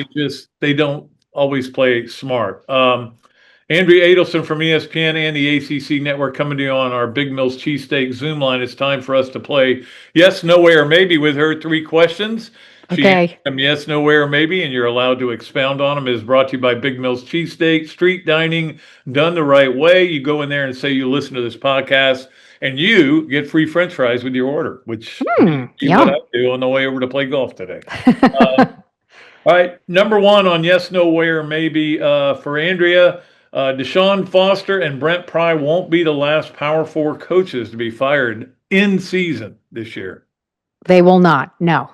They don't always play smart. Andrea Adelson from ESPN and the ACC Network coming to you on our Big Mills Cheesesteaks Zoom line. It's time for us to play yes, no way, or maybe with her 3 questions. Okay. Yes, no way, or maybe, and you're allowed to expound on them. It is brought to you by Big Mills Cheesesteaks, street dining done the right way. You go in there and say you listen to this podcast, and you get free French fries with your order, which is what I do on the way over to play golf today. All right, number 1 on yes, no way, or maybe for Andrea, Deshaun Foster and Brent Pry won't be the last Power 4 coaches to be fired in season this year. They will not. No.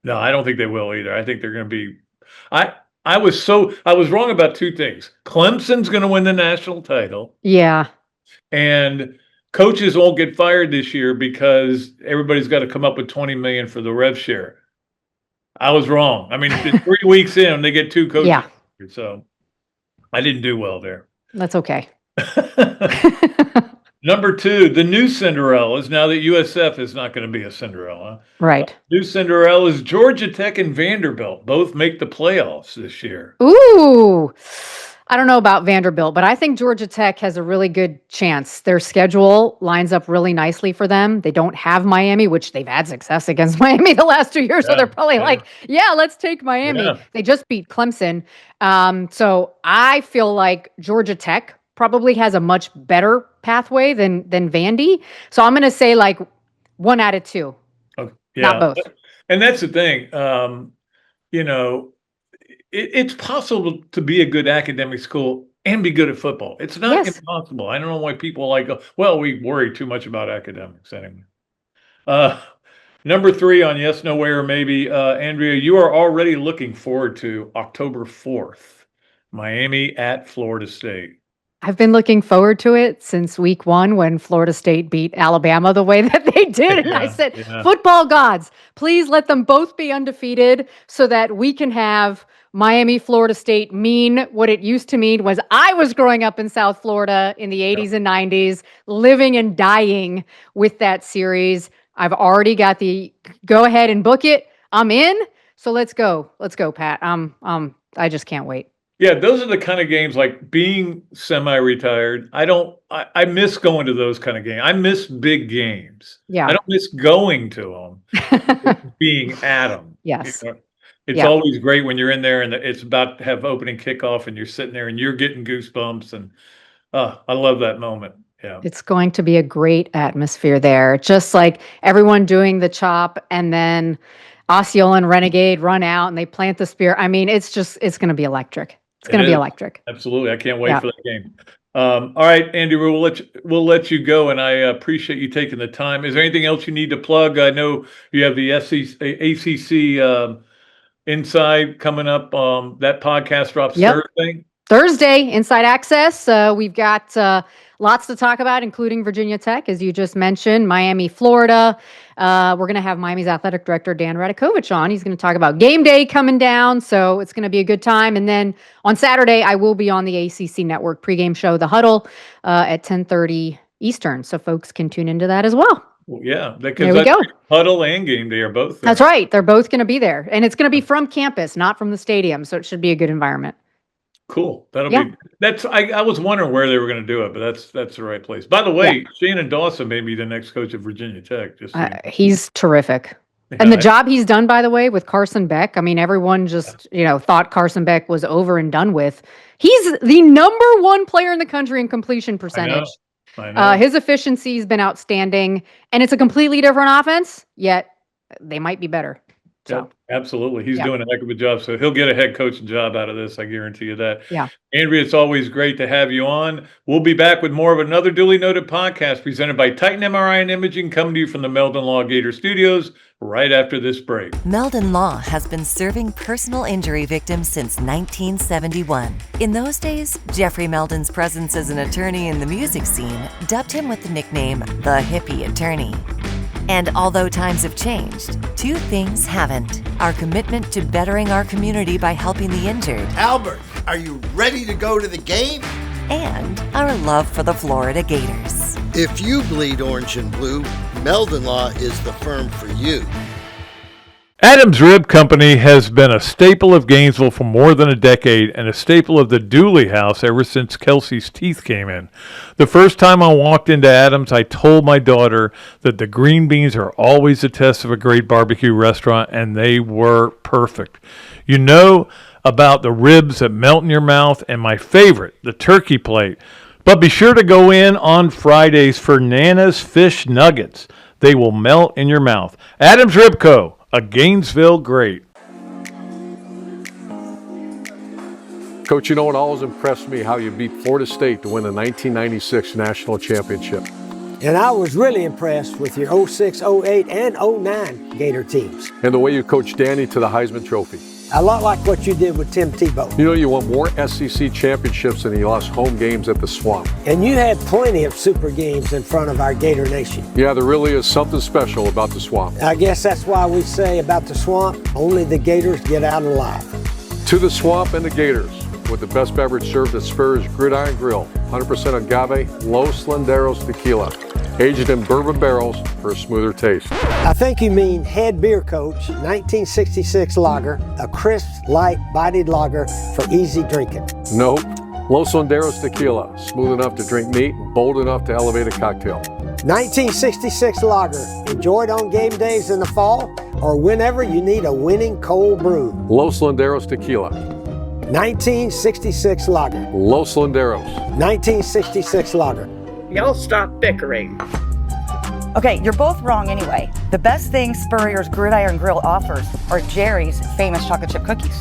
No, I don't think they will either. I think they're going to be. I was wrong about 2 things. Clemson's going to win the national title. Yeah. And coaches won't get fired this year because everybody's got to come up with $20 million for the rev share. I was wrong. I mean, 3 weeks in, they get 2 coaches. Yeah. So I didn't do well there. That's okay. Number 2, the new Cinderellas, now that USF is not going to be a Cinderella. Right. New Cinderellas, Georgia Tech and Vanderbilt both make the playoffs this year. Ooh. I don't know about Vanderbilt, but I think Georgia Tech has a really good chance. Their schedule lines up really nicely for them. They don't have Miami, which they've had success against Miami the last 2 years. So they're probably like, let's take Miami. Yeah. They just beat Clemson. So I feel like Georgia Tech probably has a much better pathway than Vandy. So I'm going to say like 1 out of 2. Okay. Yeah. Not both. And that's the thing. It's possible to be a good academic school and be good at football. It's not impossible. I don't know why people we worry too much about academics anyway. Number 3 on yes, no way, or maybe, Andrea, you are already looking forward to October 4th, Miami at Florida State. I've been looking forward to it since week 1 when Florida State beat Alabama the way that they did. And I said, football gods, please let them both be undefeated so that we can have Miami, Florida State mean what it used to mean was I was growing up in South Florida in the 80s and 90s, living and dying with that series. I've already got the go ahead and book it. I'm in. So let's go. Let's go, Pat. I just can't wait. Yeah, those are the kind of games, like being semi-retired. I miss going to those kind of games. I miss big games. Yeah. I don't miss going to them, being at them. Yes. It's always great when you're in there and it's about to have opening kickoff and you're sitting there and you're getting goosebumps. And I love that moment. Yeah. It's going to be a great atmosphere there. Just like everyone doing the chop and then Osceola and Renegade run out and they plant the spear. I mean, it's going to be electric. It's going to be electric. Absolutely. I can't wait for that game. All right, Andy, we'll let you go, and I appreciate you taking the time. Is there anything else you need to plug? I know you have the ACC Inside coming up. That podcast drops Thursday, Inside Access. We've got lots to talk about, including Virginia Tech, as you just mentioned, Miami, Florida. We're going to have Miami's athletic director, Dan Radakovich, on. He's going to talk about game day coming down, so it's going to be a good time. And then on Saturday, I will be on the ACC Network pregame show, The Huddle, at 10:30 Eastern, so folks can tune into that as well. Well, yeah, There because we go. Huddle and Game Day are both there. That's right. They're both going to be there. And it's going to be from campus, not from the stadium. So it should be a good environment. Cool. Yeah. I was wondering where they were going to do it, but that's the right place. By the way, Shannon Dawson may be the next coach of Virginia Tech. Just so you know. He's terrific. Yeah, And the job he's done, by the way, with Carson Beck, I mean, everyone just, thought Carson Beck was over and done with. He's the number one player in the country in completion percentage. I know. His efficiency's been outstanding, and it's a completely different offense, yet they might be better. So, yeah, absolutely. He's doing a heck of a job. So he'll get a head coaching job out of this. I guarantee you that. Yeah. Andrea, it's always great to have you on. We'll be back with more of another duly noted podcast presented by Titan MRI and Imaging, coming to you from the Meldon Law Gator Studios right after this break. Meldon Law has been serving personal injury victims since 1971. In those days, Jeffrey Meldon's presence as an attorney in the music scene dubbed him with the nickname the Hippie Attorney. And although times have changed, two things haven't. Our commitment to bettering our community by helping the injured. Albert, are you ready to go to the game? And our love for the Florida Gators. If you bleed orange and blue, Meldon Law is the firm for you. Adams Rib Company has been a staple of Gainesville for more than a decade and a staple of the Dooley house ever since Kelsey's teeth came in. The first time I walked into Adams, I told my daughter that the green beans are always a test of a great barbecue restaurant, and they were perfect. You know about the ribs that melt in your mouth, and my favorite, the turkey plate. But be sure to go in on Fridays for Nana's Fish Nuggets. They will melt in your mouth. Adams Rib Co., a Gainesville great. Coach, it always impressed me how you beat Florida State to win the 1996 national championship. And I was really impressed with your 06, 08, and 09 Gator teams. And the way you coached Danny to the Heisman Trophy. A lot like what you did with Tim Tebow. You won more SEC championships than you lost home games at the Swamp. And you had plenty of super games in front of our Gator Nation. Yeah, there really is something special about the Swamp. I guess that's why we say about the Swamp, only the Gators get out alive. To the Swamp and the Gators, with the best beverage served at Spurrier's Gridiron Grill, 100% agave, Los Landeros tequila, aged in bourbon barrels for a smoother taste. I think you mean Head Beer Coach 1966 lager, a crisp, light, bodied lager for easy drinking. Nope. Los Landeros tequila, smooth enough to drink neat and bold enough to elevate a cocktail. 1966 lager, enjoyed on game days in the fall or whenever you need a winning cold brew. Los Landeros tequila. 1966 lager. Los Landeros. 1966 lager. Y'all stop bickering. Okay, you're both wrong anyway. The best thing Spurrier's Gridiron Grill offers are Jerry's famous chocolate chip cookies.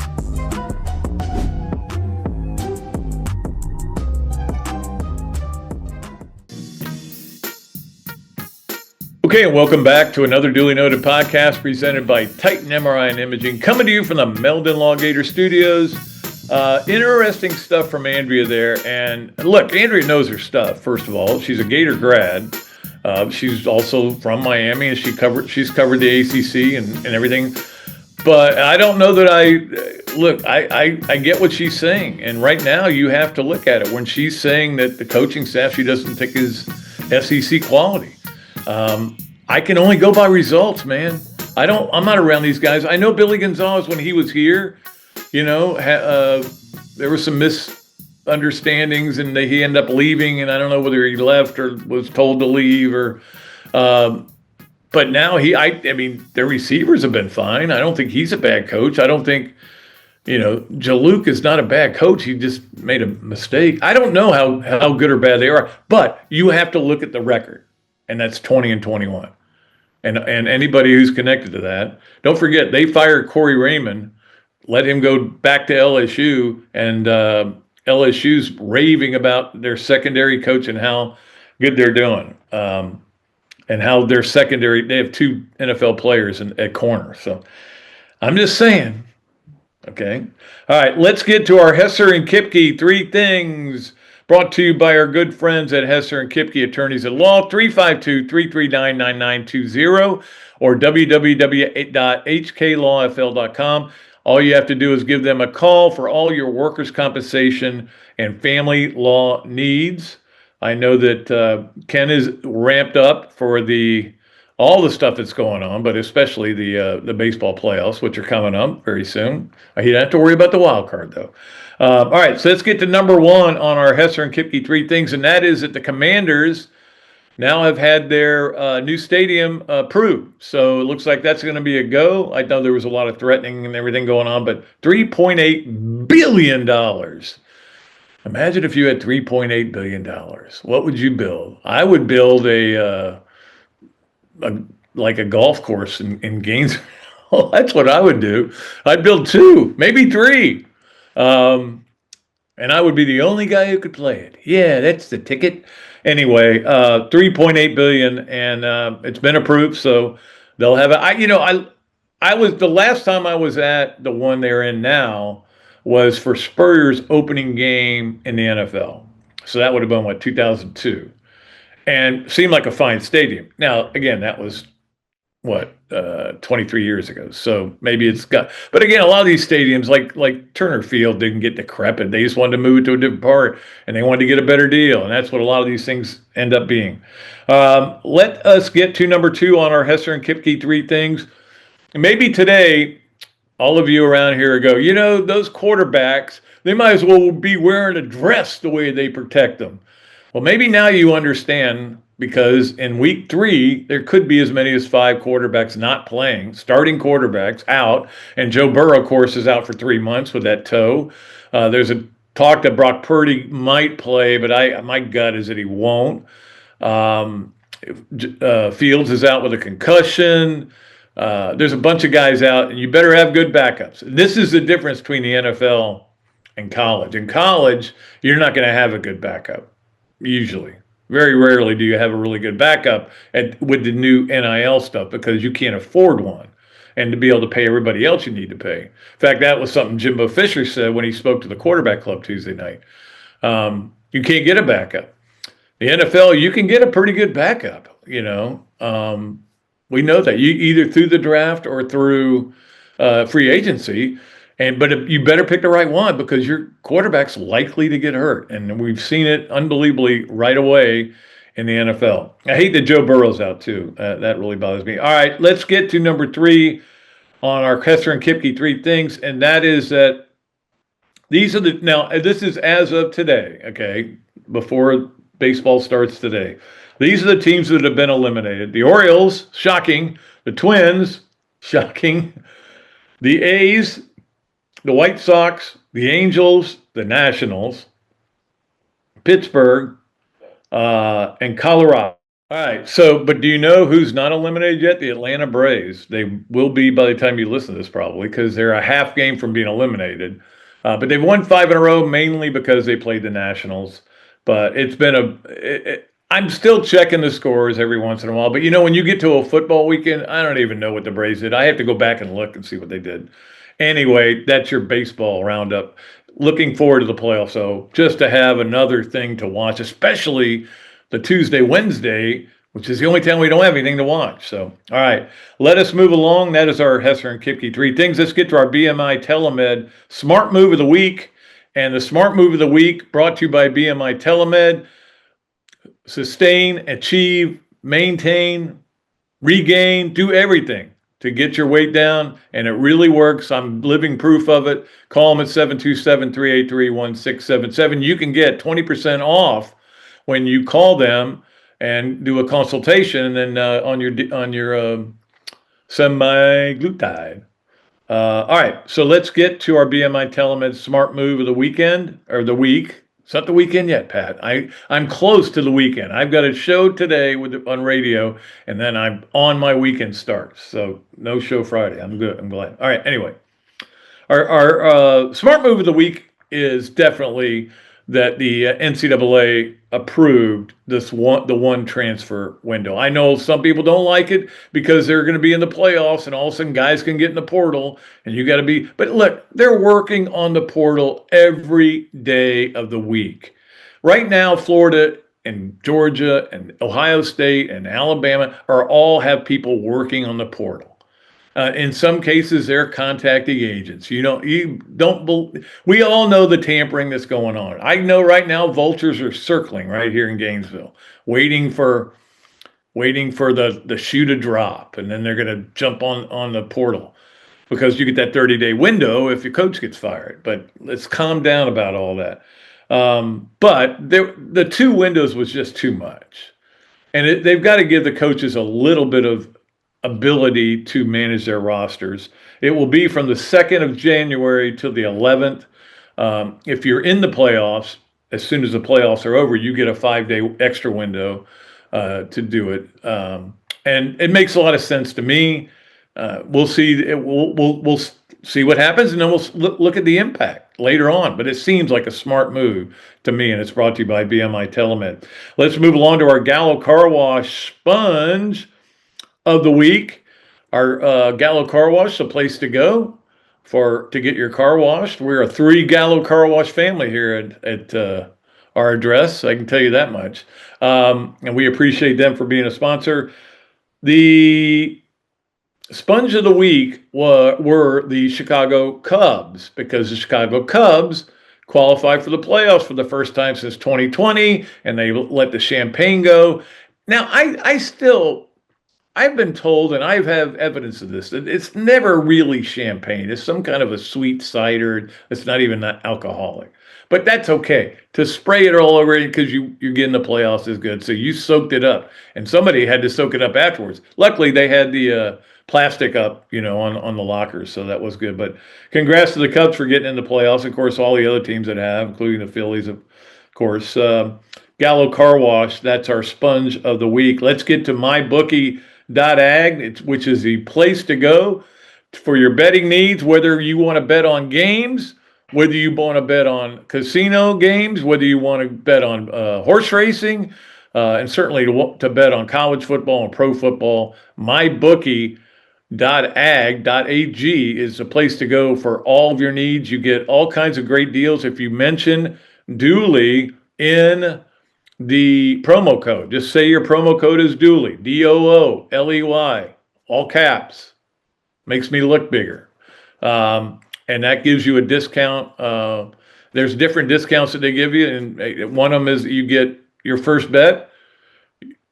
Okay, and welcome back to another duly noted podcast presented by Titan MRI and Imaging, coming to you from the Meldon Law Gator Studios. Interesting stuff from Andrea there. And look, Andrea knows her stuff, first of all. She's a Gator grad. She's also from Miami, and she's covered the ACC and everything. But I don't know that I get what she's saying. And right now you have to look at it. When she's saying that the coaching staff she doesn't think is SEC quality. I can only go by results, man. I'm not around these guys. I know Billy Gonzalez, when he was here, there were some misunderstandings and he ended up leaving, and I don't know whether he left or was told to leave but now their receivers have been fine. I don't think he's a bad coach. I don't think, Jaluk is not a bad coach. He just made a mistake. I don't know how good or bad they are, but you have to look at the record. And that's 20-21. And anybody who's connected to that, don't forget, they fired Corey Raymond, let him go back to LSU, and LSU's raving about their secondary coach and how good they're doing. And how their secondary, they have two NFL players at corner. So I'm just saying, okay. All right, let's get to our Hesser and Kipke 3 things. Brought to you by our good friends at Hesser and Kipke Attorneys at Law, 352-339-9920 or www.hklawfl.com. All you have to do is give them a call for all your workers' compensation and family law needs. I know that Ken is ramped up for the all the stuff that's going on, but especially the baseball playoffs, which are coming up very soon. You don't have to worry about the wild card, though. All right, so let's get to number one on our Hesser and Kipke three things, and that is that the Commanders now have had their new stadium approved. So it looks like that's going to be a go. I know there was a lot of threatening and everything going on, but $3.8 billion. Imagine if you had $3.8 billion. What would you build? I would build like a golf course in Gainesville. That's what I would do. I'd build 2, maybe 3. And I would be the only guy who could play it. Yeah, that's the ticket. Anyway, $3.8 billion, and it's been approved, so they'll have it. I was the last time I was at the one they're in now was for Spurrier's opening game in the NFL. So that would have been 2002, and seemed like a fine stadium. Now, again, that was 23 years ago. So maybe it's got, but again, a lot of these stadiums like Turner Field didn't get decrepit. They just wanted to move it to a different part and they wanted to get a better deal. And that's what a lot of these things end up being. Let us get to number 2 on our Hesser and Kipke three things. And maybe today, all of you around here go, those quarterbacks, they might as well be wearing a dress the way they protect them. Well, maybe now you understand, because in week 3, there could be as many as 5 quarterbacks not playing, starting quarterbacks out. And Joe Burrow, of course, is out for 3 months with that toe. There's a talk that Brock Purdy might play, but my gut is that he won't. Fields is out with a concussion. There's a bunch of guys out, and you better have good backups. This is the difference between the NFL and college. In college, you're not going to have a good backup, usually. Very rarely do you have a really good backup with the new NIL stuff, because you can't afford one and to be able to pay everybody else you need to pay. In fact, that was something Jimbo Fisher said when he spoke to the quarterback club Tuesday night. You can't get a backup. The NFL, you can get a pretty good backup, We know that. You either through the draft or through free agency. But you better pick the right one, because your quarterback's likely to get hurt. And we've seen it unbelievably right away in the NFL. I hate that Joe Burrow's out too. That really bothers me. All right, let's get to number 3 on our Hesser and Kipke three things. And that is that this is as of today, okay, before baseball starts today. These are the teams that have been eliminated. The Orioles, shocking. The Twins, shocking. The A's, the White Sox, the Angels, the Nationals, Pittsburgh, and Colorado. All right, but do you know who's not eliminated yet? The Atlanta Braves. They will be by the time you listen to this, probably, because they're a half game from being eliminated. But they've won 5 in a row, mainly because they played the Nationals. But it's been I'm still checking the scores every once in a while. But, when you get to a football weekend, I don't even know what the Braves did. I have to go back and look and see what they did. Anyway, that's your baseball roundup. Looking forward to the playoffs, so just to have another thing to watch, especially the Tuesday, Wednesday, which is the only time we don't have anything to watch. So, all right, let us move along. That is our Hesser and Kipke three things. Let's get to our BMI TeleMed Smart Move of the Week. And the Smart Move of the Week brought to you by BMI TeleMed. Sustain, achieve, maintain, regain, do everything to get your weight down, and it really works. I'm living proof of it. Call them at 727-383-1677. You can get 20% off when you call them and do a consultation, and then on your semaglutide. All right, so let's get to our BMI TeleMed Smart Move of the weekend, or the week. It's not the weekend yet, Pat. I'm close to the weekend. I've got a show today on radio, and then I'm on my weekend start. So no show Friday. I'm good. I'm glad. All right. Anyway, our smart move of the week is definitely that the NCAA approved the one transfer window. I know some people don't like it because they're going to be in the playoffs and all of a sudden guys can get in the portal and you got to be, but look, they're working on the portal every day of the week. Right now, Florida and Georgia and Ohio State and Alabama all have people working on the portal. In some cases, they're contacting agents. We all know the tampering that's going on. I know right now vultures are circling right here in Gainesville, waiting for waiting for the shoe to drop, and then they're going to jump on the portal because you get that 30-day window if your coach gets fired. But let's calm down about all that. But the 2 windows was just too much. And they've got to give the coaches a little bit of ability to manage their rosters. It will be from the 2nd of January till the 11th. If you're in the playoffs, as soon as the playoffs are over, you get a 5-day extra window to do it. And it makes a lot of sense to me. We'll see. We'll see what happens, and then we'll look at the impact later on. But it seems like a smart move to me, and it's brought to you by BMI TeleMed. Let's move along to our Gallo Car Wash Sponge of the week. Our Gallo Car Wash, the place to go to get your car washed. We're a 3 Gallo Car Wash family here at our address. I can tell you that much. And we appreciate them for being a sponsor. The Sponge of the week were the Chicago Cubs, because the Chicago Cubs qualified for the playoffs for the first time since 2020, and they let the champagne go. Now, I've been told, and I have evidence of this, that it's never really champagne. It's some kind of a sweet cider. It's not even that alcoholic. But that's okay. To spray it all over it because you're getting the playoffs is good. So you soaked it up, and somebody had to soak it up afterwards. Luckily, they had the plastic up, on the lockers, so that was good. But congrats to the Cubs for getting in the playoffs. Of course, all the other teams that have, including the Phillies, of course. Gallo Car Wash, that's our Sponge of the week. Let's get to mybookie.ag, which is the place to go for your betting needs, whether you want to bet on games, whether you want to bet on casino games, whether you want to bet on horse racing, and certainly to bet on college football and pro football. MyBookie.ag is the place to go for all of your needs. You get all kinds of great deals if you mention Dooley in the promo code. Just say your promo code is Dooley, Dooley, all caps. Makes me look bigger. And that gives you a discount. There's different discounts that they give you, and one of them is you get your first bet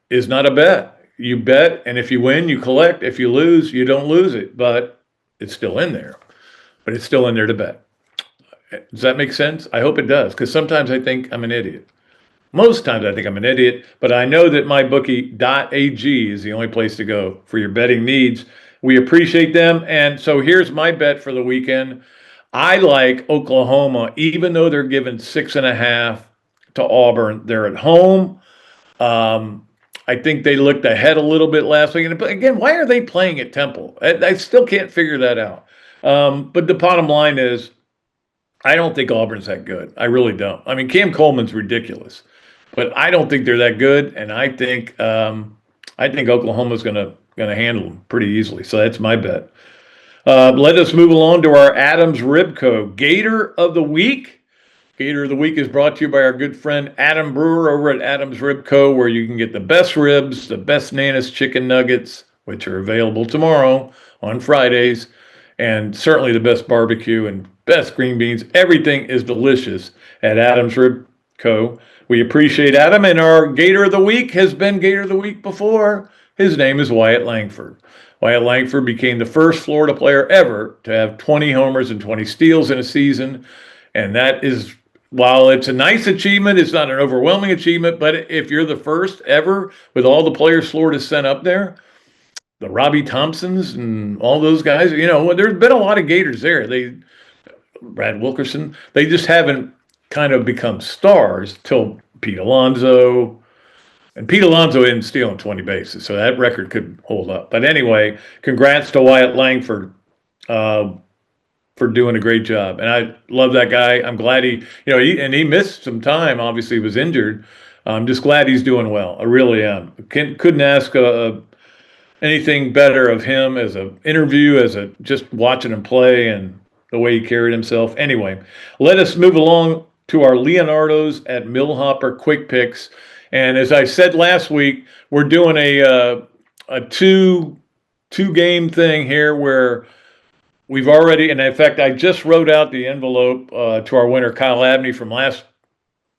is not a bet. You bet, and if you win, you collect. If you lose, you don't lose it, but it's still in there. But it's still in there to bet. Does that make sense? I hope it does, because sometimes I think I'm an idiot. Most times I think I'm an idiot, but I know that mybookie.ag is the only place to go for your betting needs. We appreciate them. And so here's my bet for the weekend. I like Oklahoma, even though they're given 6.5 to Auburn. They're at home. I think they looked ahead a little bit last week. And again, why are they playing at Temple? I still can't figure that out. But the bottom line is, I don't think Auburn's that good. I really don't. I mean, Cam Coleman's ridiculous, but I don't think they're that good. And I think Oklahoma's going to handle them pretty easily. So that's my bet. Let us move along to our Adams Ribco Gator of the Week. Gator of the Week is brought to you by our good friend Adam Brewer over at Adams Ribco, where you can get the best ribs, the best Nana's chicken nuggets, which are available tomorrow on Fridays, and certainly the best barbecue and best green beans. Everything is delicious at Adams Ribco. We appreciate Adam, and our Gator of the Week has been Gator of the Week before. His name is Wyatt Langford. Wyatt Langford became the first Florida player ever to have 20 homers and 20 steals in a season. And that is, while it's a nice achievement, it's not an overwhelming achievement. But if you're the first ever with all the players Florida sent up there, the Robbie Thompsons and all those guys, there's been a lot of Gators there. Brad Wilkerson, they just haven't kind of become stars till Pete Alonso. And Pete Alonso isn't stealing 20 bases, so that record could hold up. But anyway, congrats to Wyatt Langford for doing a great job. And I love that guy. I'm glad he missed some time. Obviously, he was injured. I'm just glad he's doing well. I really am. Couldn't ask anything better of him as an interview, just watching him play and the way he carried himself. Anyway, let us move along to our Leonardo's at Millhopper Quick Picks. And as I said last week, we're doing a two-game thing here where we've already, and in fact, I just wrote out the envelope to our winner, Kyle Abney, from last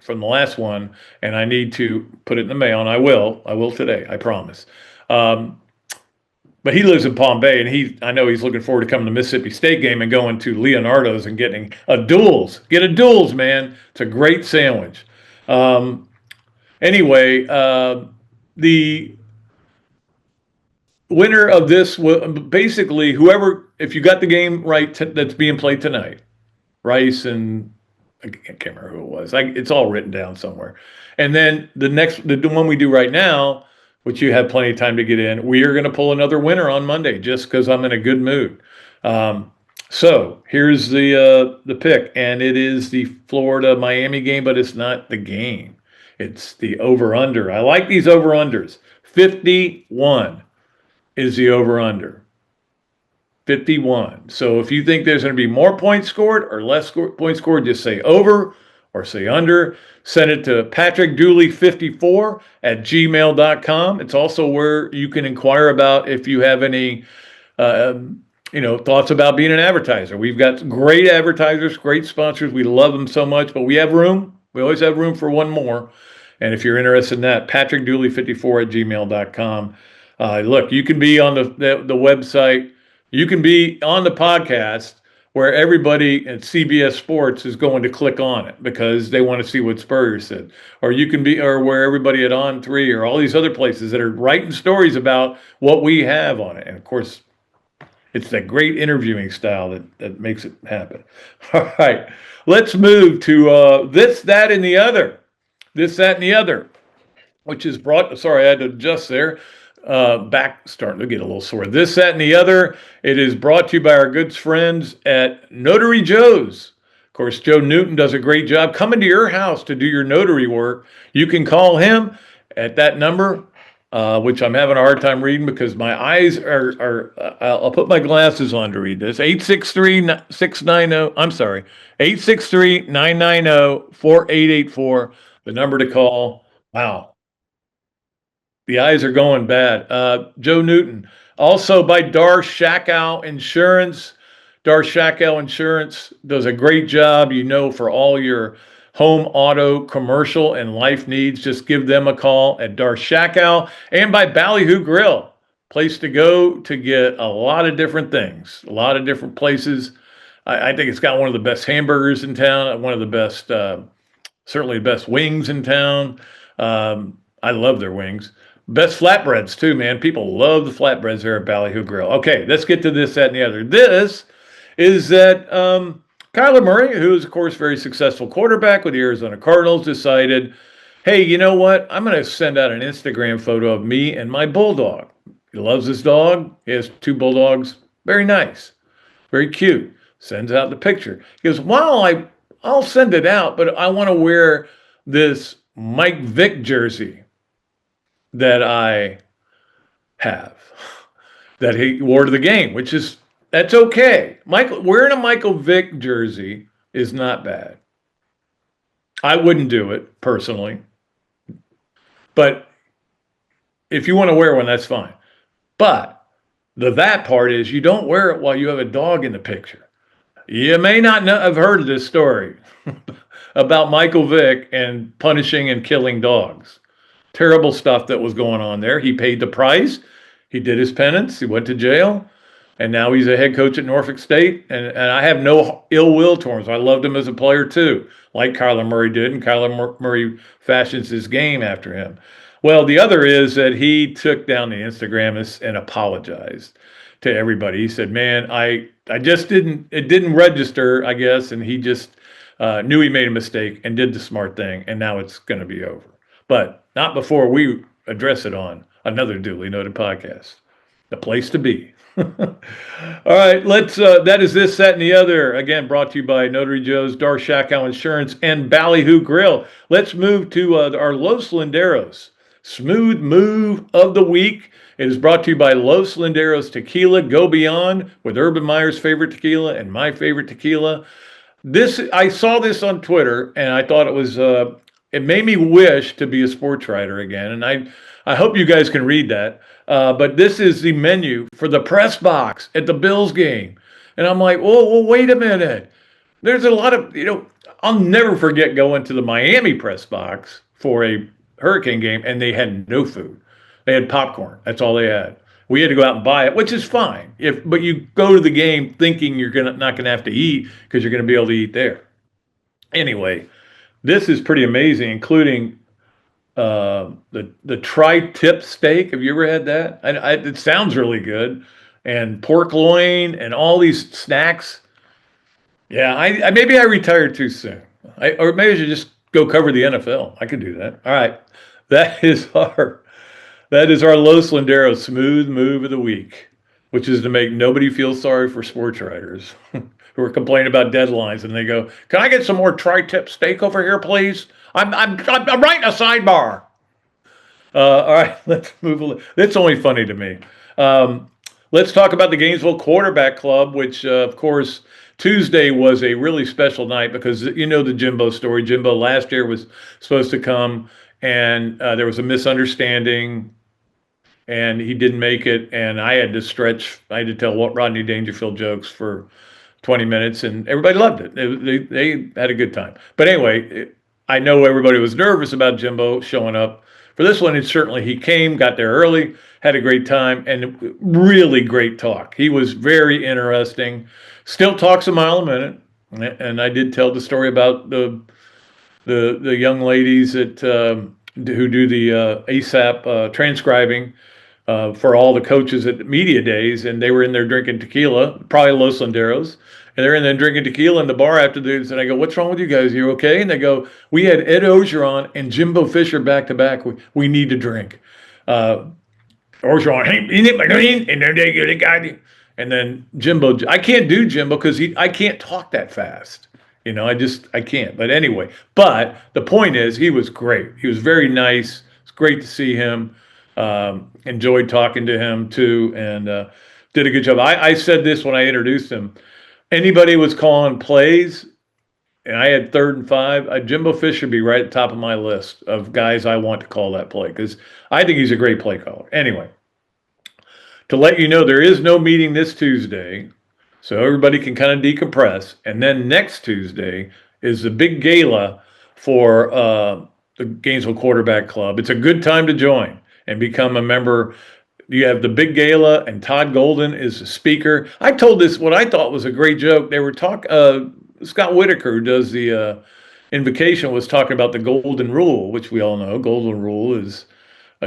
from the last one, and I need to put it in the mail, and I will today, I promise. But he lives in Palm Bay, and I know he's looking forward to coming to the Mississippi State game and going to Leonardo's and getting a Duels. Get a Duels, man. It's a great sandwich. Anyway, the winner of this, basically, whoever, if you got the game right that's being played tonight, Rice and I can't remember who it was. It's all written down somewhere. And then the one we do right now, which you have plenty of time to get in, we are going to pull another winner on Monday just because I'm in a good mood. So here's the pick, and it is the Florida-Miami game, but it's not the game. It's the over-under. I like these over-unders. 51 is the over-under. 51. So if you think there's going to be more points scored or less points scored, just say over or say under. Send it to patrickdooley54 at gmail.com. It's also where you can inquire about if you have any thoughts about being an advertiser. We've got great advertisers, great sponsors. We love them so much, but we have room. We always have room for one more. And if you're interested in that, patrickdooley54 at gmail.com. Look, you can be on the website. You can be on the podcast where everybody at CBS Sports is going to click on it because they want to see what Spurrier said. Or you can be, or where everybody at On3 or all these other places that are writing stories about what we have on it. And of course, it's that great interviewing style that makes it happen. All right, let's move to This, That, and the Other. This, That, and the Other, which is sorry, I had to adjust there. Back starting to get a little sore. This, That, and the Other. It is brought to you by our good friends at Notary Joe's. Of course, Joe Newton does a great job coming to your house to do your notary work. You can call him at that number, which I'm having a hard time reading because my eyes are I'll put my glasses on to read this. 863-990-4884, the number to call. Wow. The eyes are going bad. Joe Newton. Also by Dar Shakow Insurance. Dar Shakow Insurance does a great job, for all your home, auto, commercial, and life needs. Just give them a call at Dar Shakow. And by Ballyhoo Grill. Place to go to get a lot of different things. A lot of different places. I think it's got one of the best hamburgers in town. One of the best, certainly the best wings in town. I love their wings. Best flatbreads too, man. People love the flatbreads there at Ballyhoo Grill. Okay, let's get to This, That, and the Other. This is that Kyler Murray, who is, of course, very successful quarterback with the Arizona Cardinals, decided, hey, you know what? I'm going to send out an Instagram photo of me and my bulldog. He loves his dog. He has 2 bulldogs. Very nice. Very cute. Sends out the picture. He goes, well, I'll send it out, but I want to wear this Mike Vick jersey that I have, that he wore to the game, that's okay. Wearing a Michael Vick jersey is not bad. I wouldn't do it personally, but if you want to wear one, that's fine. But that part is you don't wear it while you have a dog in the picture. You may not have heard of this story about Michael Vick and punishing and killing dogs. Terrible stuff that was going on there. He paid the price. He did his penance. He went to jail. And now he's a head coach at Norfolk State. And I have no ill will towards him. I loved him as a player too, like Kyler Murray did. And Kyler Murray fashions his game after him. Well, the other is that he took down the Instagram and apologized to everybody. He said, man, I just it didn't register, I guess. And he just knew he made a mistake and did the smart thing. And now it's going to be over. But not before we address it on another duly noted podcast. The place to be. All right, let's. That is This, That, and the Other. Again, brought to you by Notary Joe's, Dar Shakow Insurance, and Ballyhoo Grill. Let's move to our Los Linderos Smooth Move of the Week. It is brought to you by Los Linderos Tequila. Go beyond with Urban Meyer's favorite tequila and my favorite tequila. I saw this on Twitter, and I thought it was. It made me wish to be a sports writer again, and I hope you guys can read that. But this is the menu for the press box at the Bills game. And I'm like, well, wait a minute. There's a lot of, I'll never forget going to the Miami press box for a Hurricane game, and they had no food. They had popcorn. That's all they had. We had to go out and buy it, which is fine. But you go to the game thinking you're not gonna have to eat because you're gonna be able to eat there. Anyway, this is pretty amazing, including the tri-tip steak. Have you ever had that? It sounds really good, and pork loin and all these snacks. Yeah, I maybe I retired too soon. Or maybe I should just go cover the NFL. I could do that. All right, that is our Los Landeros smooth move of the week, which is to make nobody feel sorry for sports writers who are complaining about deadlines, and they go, "Can I get some more tri-tip steak over here, please? I'm writing a sidebar." All right, let's move. That's only funny to me. Let's talk about the Gainesville Quarterback Club, which, of course, Tuesday was a really special night because you know the Jimbo story. Jimbo last year was supposed to come, and there was a misunderstanding, and he didn't make it. And I had to tell Rodney Dangerfield jokes for 20 minutes, and everybody loved it. They had a good time. But anyway, I know everybody was nervous about Jimbo showing up for this one, and certainly he came, got there early, had a great time, and really great talk. He was very interesting. Still talks a mile a minute, and I did tell the story about the young ladies that who do the ASAP transcribing for all the coaches at the media days, and they were in there drinking tequila, probably Los Landeros, and they're in there drinking tequila in the bar after this, and I go, "What's wrong with you guys? You okay?" And they go, "We had Ed Ogeron and Jimbo Fisher back to back. We need to drink." Ogeron, and then Jimbo. I can't do Jimbo because I can't talk that fast. I can't. But anyway, the point is, he was great. He was very nice. It's great to see him. Enjoyed talking to him too, and did a good job. I said this when I introduced him. Anybody was calling plays, and I had 3rd and 5. Jimbo Fisher would be right at the top of my list of guys I want to call that play because I think he's a great play caller. Anyway, to let you know, there is no meeting this Tuesday, so everybody can kind of decompress. And then next Tuesday is the big gala for the Gainesville Quarterback Club. It's a good time to join and become a member. You have the big gala, and Todd Golden is the speaker. I told this, what I thought was a great joke. They were Scott Whitaker, who does the invocation, was talking about the golden rule, which we all know. Golden rule is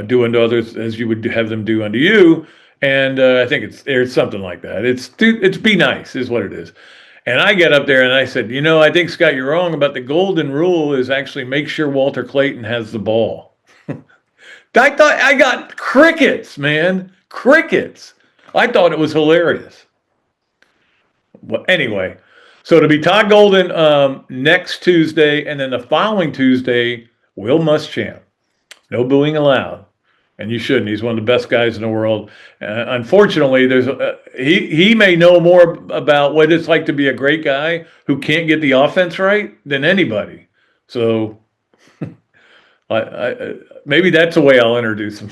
do unto others as you would have them do unto you. And I think there's something like that. It's be nice is what it is. And I get up there and I said, I think, Scott, you're wrong about the golden rule is actually make sure Walter Clayton has the ball. I thought I got crickets, man. Crickets. I thought it was hilarious. Well, anyway, so to be Todd Golden next Tuesday, and then the following Tuesday, Will Muschamp. No booing allowed. And you shouldn't. He's one of the best guys in the world. Unfortunately, he may know more about what it's like to be a great guy who can't get the offense right than anybody. So maybe that's the way I'll introduce him.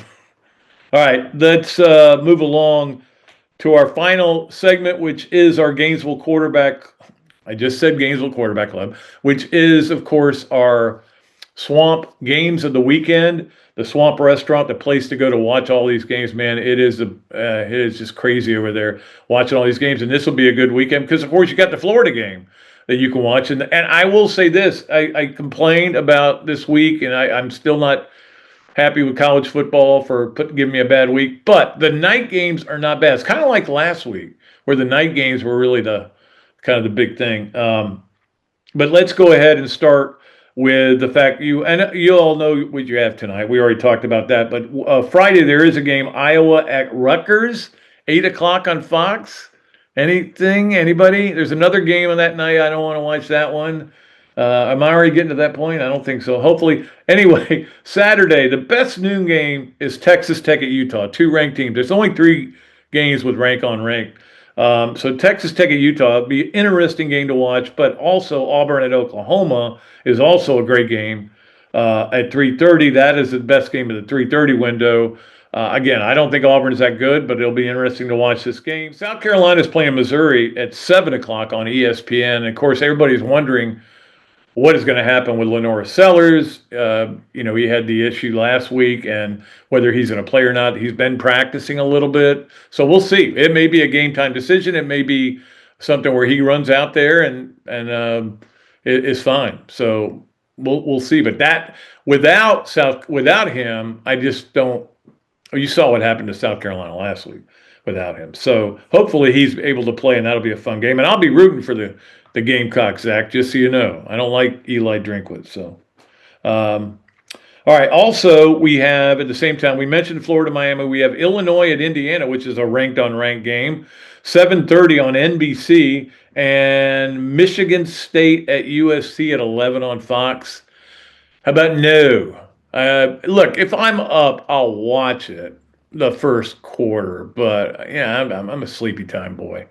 All right, let's move along to our final segment, which is our Gainesville Quarterback. I just said Gainesville Quarterback Club, which is, of course, our Swamp games of the weekend. The Swamp Restaurant, the place to go to watch all these games, man. It is just crazy over there watching all these games. And this will be a good weekend because, of course, you got the Florida game that you can watch. And I will say this, I complained about this week, and I'm still not happy with college football for giving me a bad week. But the night games are not bad. It's kind of like last week where the night games were really the big thing. But let's go ahead and start with the fact you all know what you have tonight. We already talked about that. But Friday there is a game, Iowa at Rutgers, 8:00 on Fox. Anybody? There's another game on that night. I don't want to watch that one. Am I already getting to that point? I don't think so. Hopefully. Anyway, Saturday, the best noon game is Texas Tech at Utah, 2 ranked teams. There's only 3 games with rank on rank. So Texas Tech at Utah would be an interesting game to watch, but also Auburn at Oklahoma is also a great game at 3:30. That is the best game of the 3:30 window. Again, I don't think Auburn is that good, but it'll be interesting to watch this game. South Carolina is playing Missouri at 7:00 on ESPN. And of course, everybody's wondering what is going to happen with Lenora Sellers. He had the issue last week, and whether he's going to play or not. He's been practicing a little bit, so we'll see. It may be a game time decision. It may be something where he runs out there and it is fine. So we'll see. But that without him, I just don't. You saw what happened to South Carolina last week without him. So hopefully he's able to play, and that'll be a fun game. And I'll be rooting for the Gamecocks, Zach, just so you know. I don't like Eli Drinkwitz. So, all right. Also, we have, at the same time, we mentioned Florida, Miami. We have Illinois at Indiana, which is a ranked-on-ranked game. 7:30 on NBC. And Michigan State at USC at 11 on Fox. How about no? Look, if I'm up, I'll watch it the first quarter. But, yeah, I'm a sleepy time boy.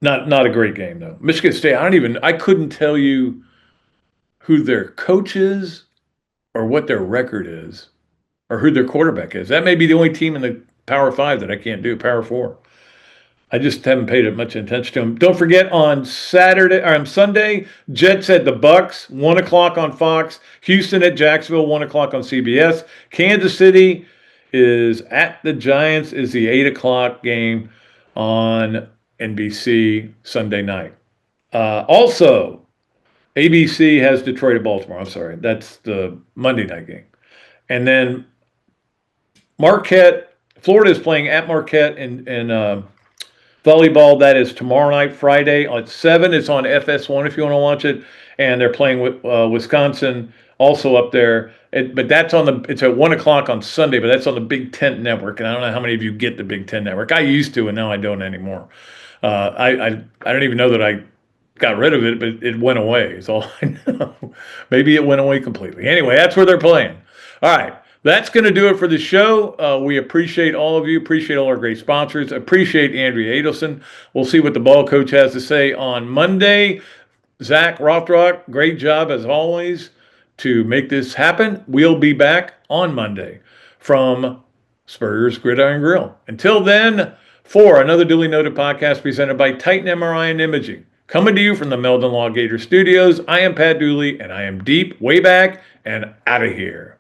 Not a great game, though. Michigan State, I couldn't tell you who their coach is or what their record is or who their quarterback is. That may be the only team in the Power 5 that I can't do, Power 4. I just haven't paid much attention to them. Don't forget on Sunday, Jets at the Bucks, 1 o'clock on Fox. Houston at Jacksonville, 1 o'clock on CBS. Kansas City is at the Giants, is the 8 o'clock game on NBC Sunday night. Also, ABC has Detroit at Baltimore. I'm sorry. That's the Monday night game. And then Marquette, Florida is playing at Marquette in volleyball. That is tomorrow night, Friday at 7. It's on FS1 if you want to watch it. And they're playing with Wisconsin also up there. But that's it's at 1 o'clock on Sunday, but that's on the Big Ten Network. And I don't know how many of you get the Big Ten Network. I used to, and now I don't anymore. I don't even know that I got rid of it, but it went away is all I know. Maybe it went away completely. Anyway, that's where they're playing. All right. That's going to do it for the show. We appreciate all of you. Appreciate all our great sponsors. Appreciate Andrea Adelson. We'll see what the ball coach has to say on Monday. Zach Rothrock, great job as always to make this happen. We'll be back on Monday from Spurrier's Gridiron Grill. Until then, for another duly noted podcast presented by Titan MRI and Imaging. Coming to you from the Meldon Law Gator Studios, I am Pat Dooley, and I am deep, way back, and out of here.